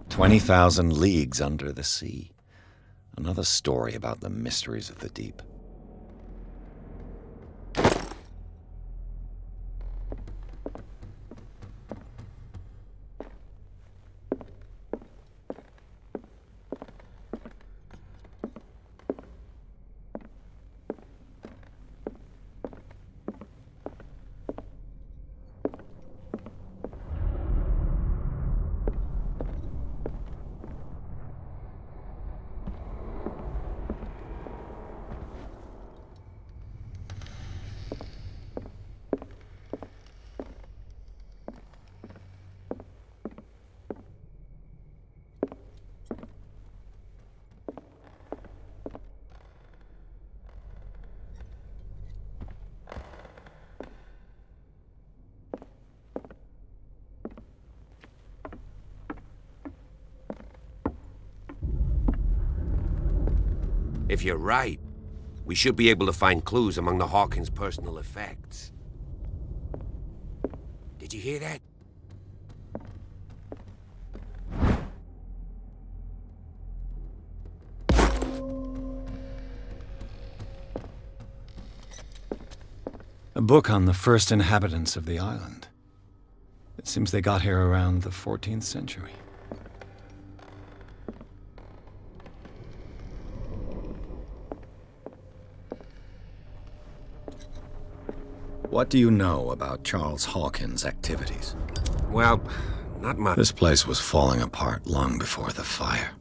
20,000 leagues under the sea. Another story about the mysteries of the deep. If you're right, we should be able to find clues among the Hawkins' personal effects. Did you hear that? A book on the first inhabitants of the island. It seems they got here around the 14th century. What do you know about Charles Hawkins' activities? Well, not much. This place was falling apart long before the fire.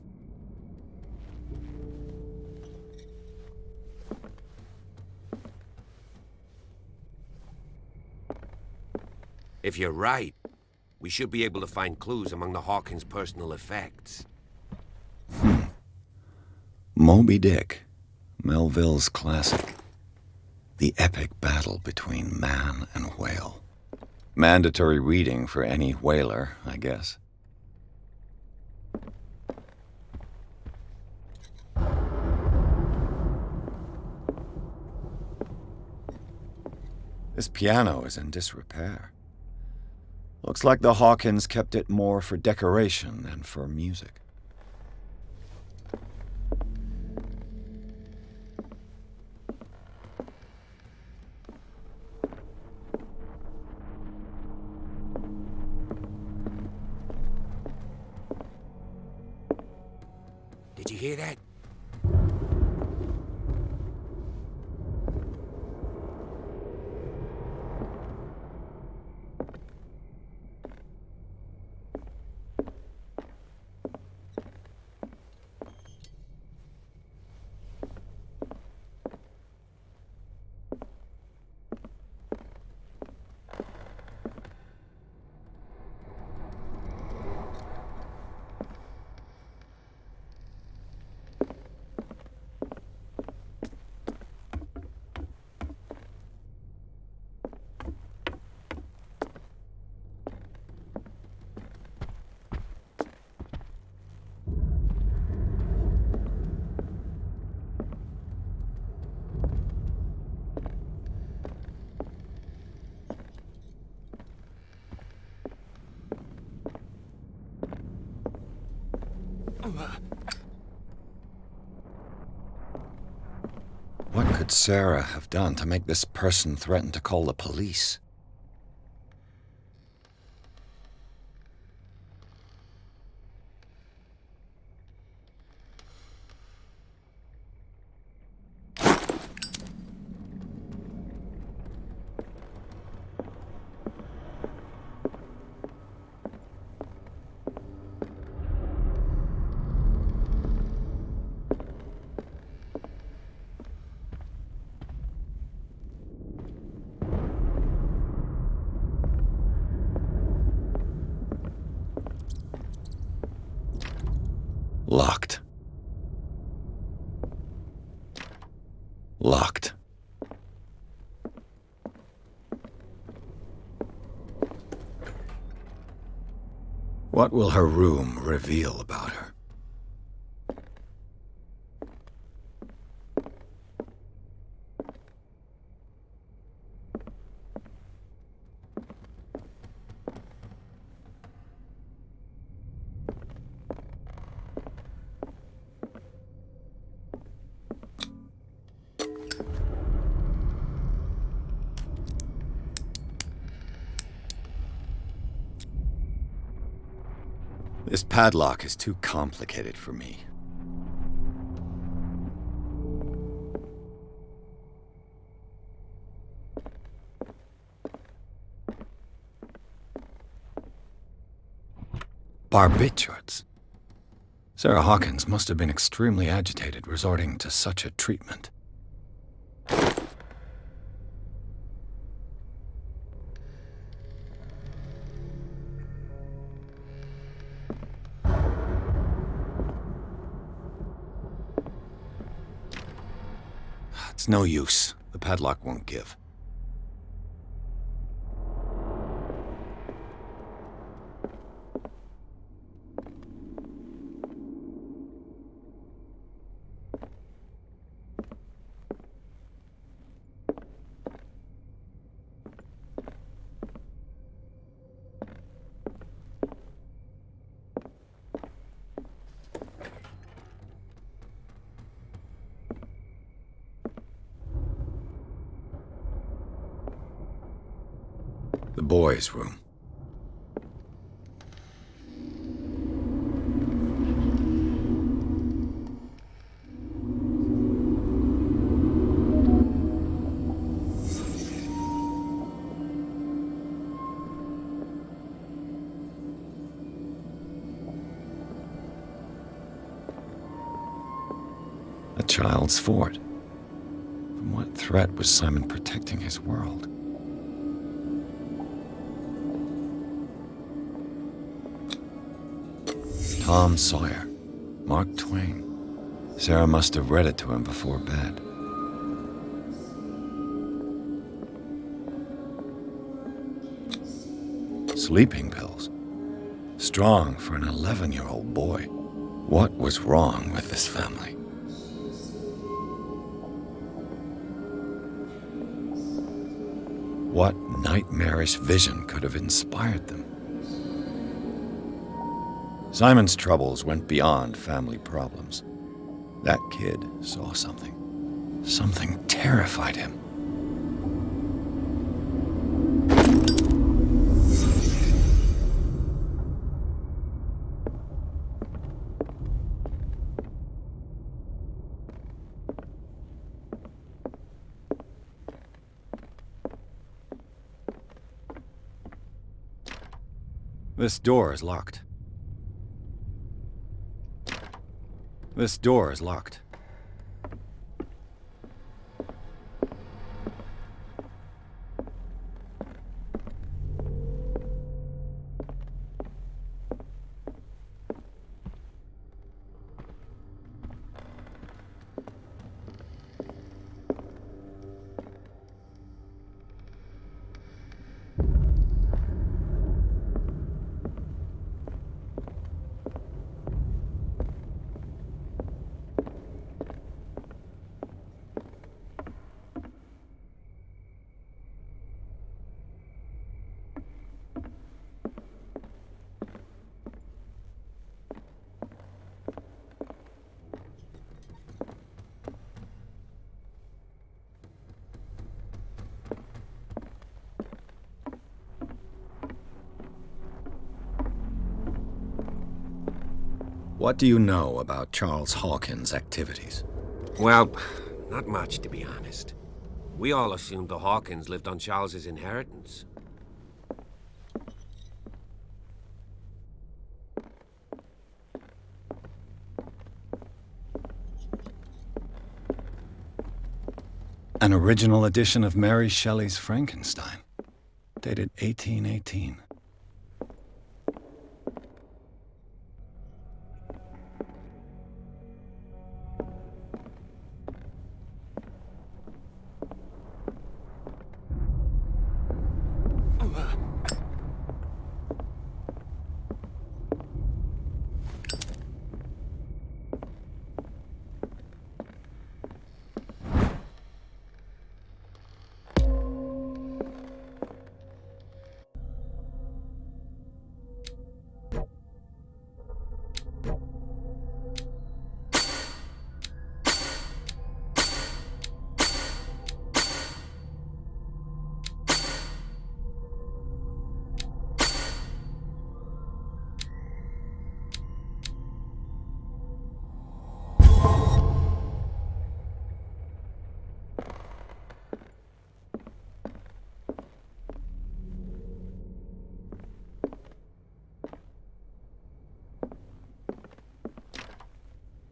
If you're right, we should be able to find clues among the Hawkins' personal effects. Moby Dick, Melville's classic. The epic battle between man and whale. Mandatory reading for any whaler, I guess. This piano is in disrepair. Looks like the Hawkins kept it more for decoration than for music. Did you hear that? What could Sarah have done to make this person threaten to call the police? Locked. Locked. What will her room reveal about her? This padlock is too complicated for me. Barbiturates. Sarah Hawkins must have been extremely agitated resorting to such a treatment. It's no use. The padlock won't give. boys' room. A child's fort. From what threat was Simon protecting his world? Tom Sawyer, Mark Twain. Sarah must have read it to him before bed. Sleeping pills. Strong for an 11-year-old boy. What was wrong with this family? What nightmarish vision could have inspired them? Simon's troubles went beyond family problems. That kid saw something. Something terrified him. This door is locked. This door is locked. What do you know about Charles Hawkins' activities? Well, not much, to be honest. We all assumed the Hawkins lived on Charles's inheritance. An original edition of Mary Shelley's Frankenstein, dated 1818.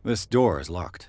This door is locked.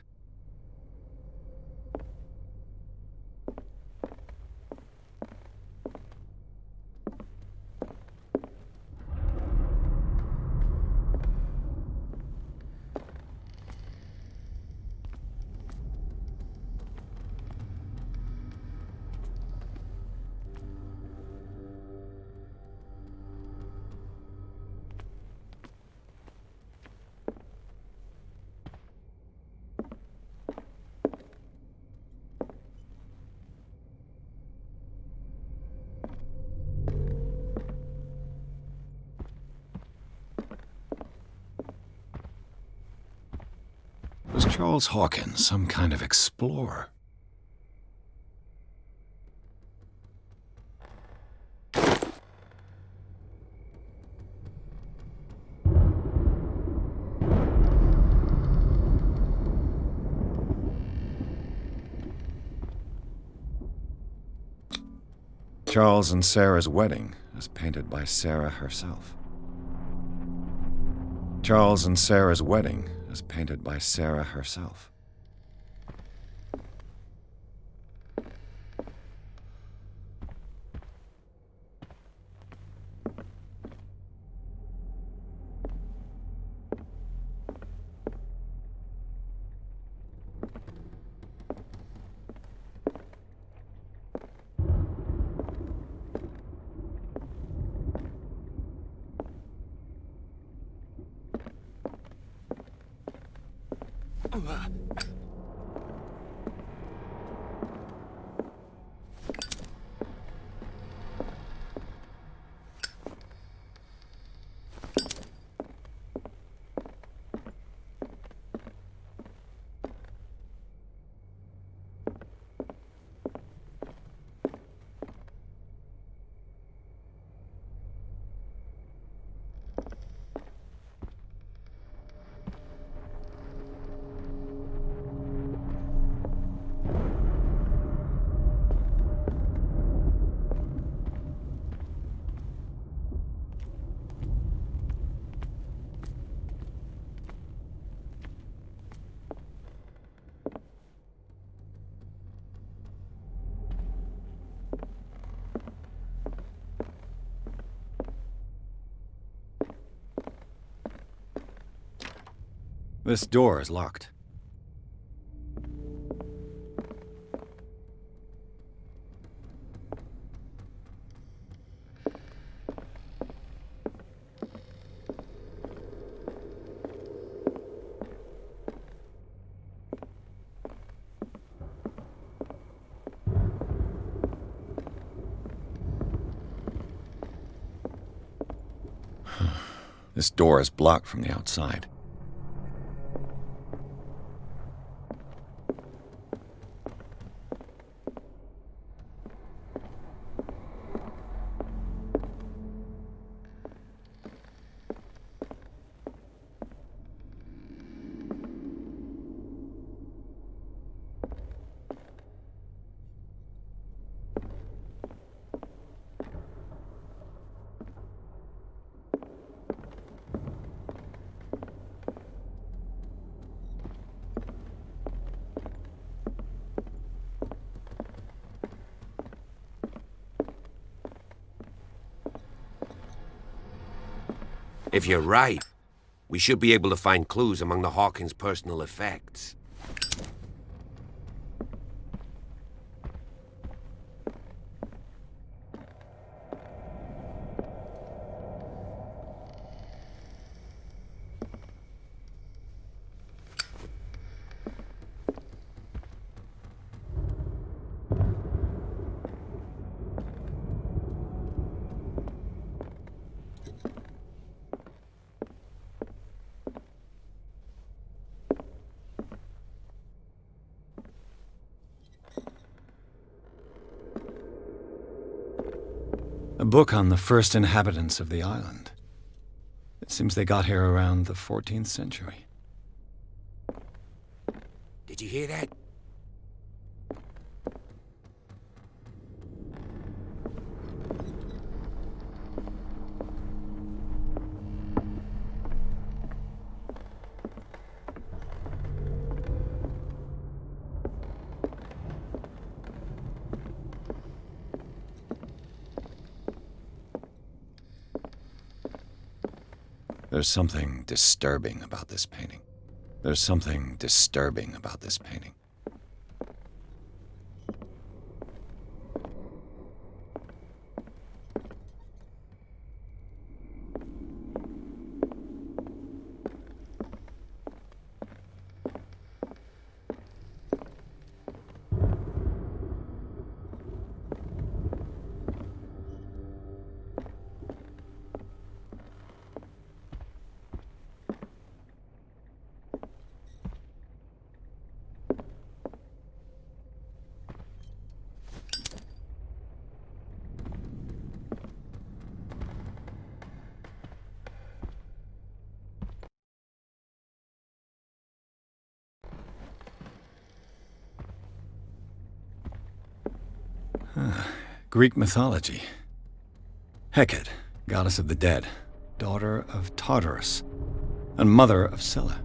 Was Charles Hawkins some kind of explorer? Charles and Sarah's wedding, as painted by Sarah herself. Charles and Sarah's wedding, as painted by Sarah herself. This door is locked. This door is blocked from the outside. If you're right, we should be able to find clues among the Hawkins' personal effects. A book on the first inhabitants of the island. It seems they got here around the 14th century. Did you hear that? There's something disturbing about this painting. There's something disturbing about this painting. Greek mythology. Hecate, goddess of the dead, daughter of Tartarus, and mother of Scylla.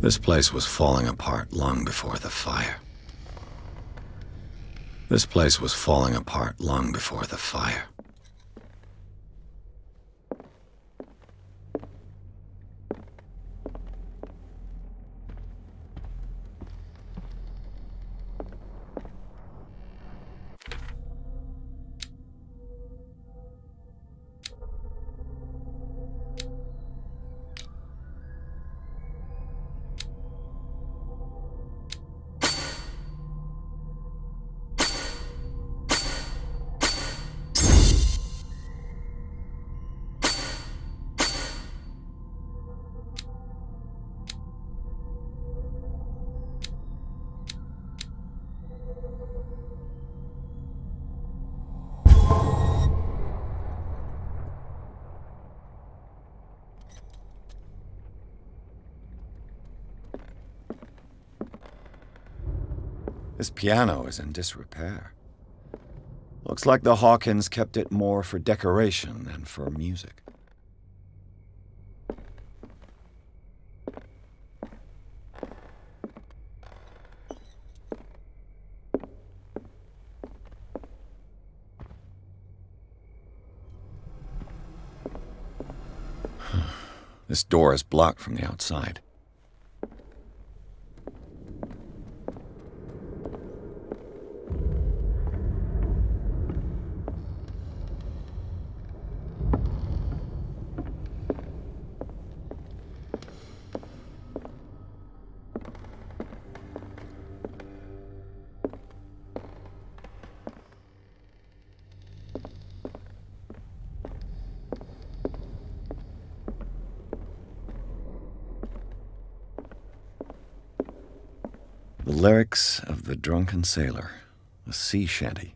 This place was falling apart long before the fire. This place was falling apart long before the fire. This piano is in disrepair. Looks like the Hawkins kept it more for decoration than for music. This door is blocked from the outside. The lyrics of the drunken sailor, a sea shanty.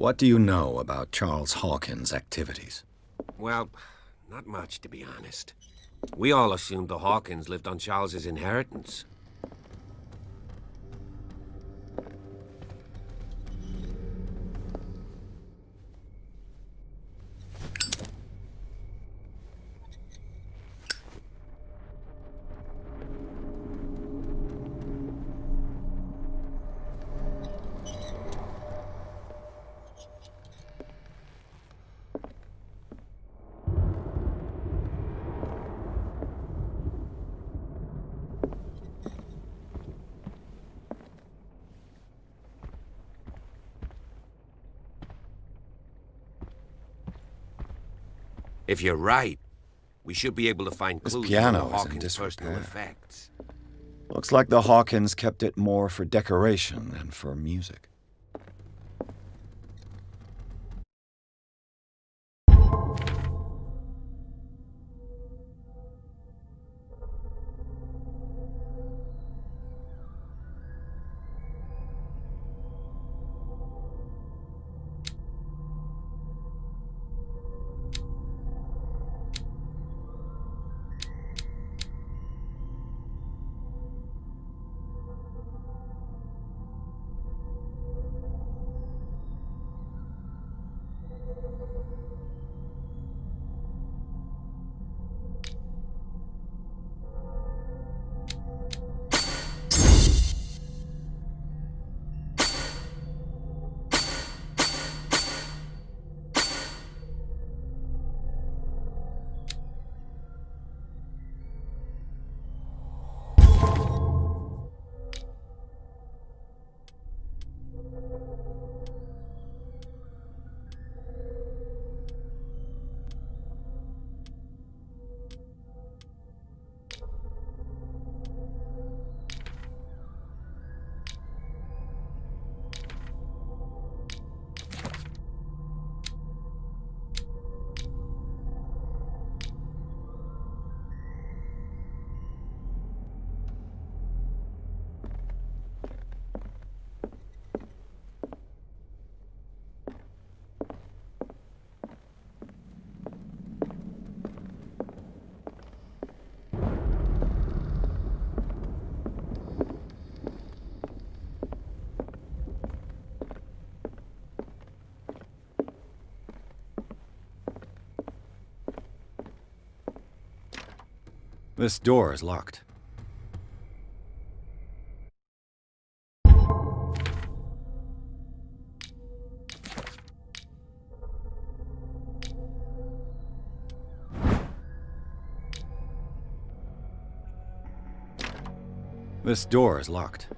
What do you know about Charles Hawkins' activities? Well, not much, to be honest. We all assumed the Hawkins lived on Charles's inheritance. If you're right, we should be able to find This clues piano to the is in Hawkins' personal disrepair. effects. Looks like the Hawkins kept it more for decoration than for music. This door is locked. This door is locked.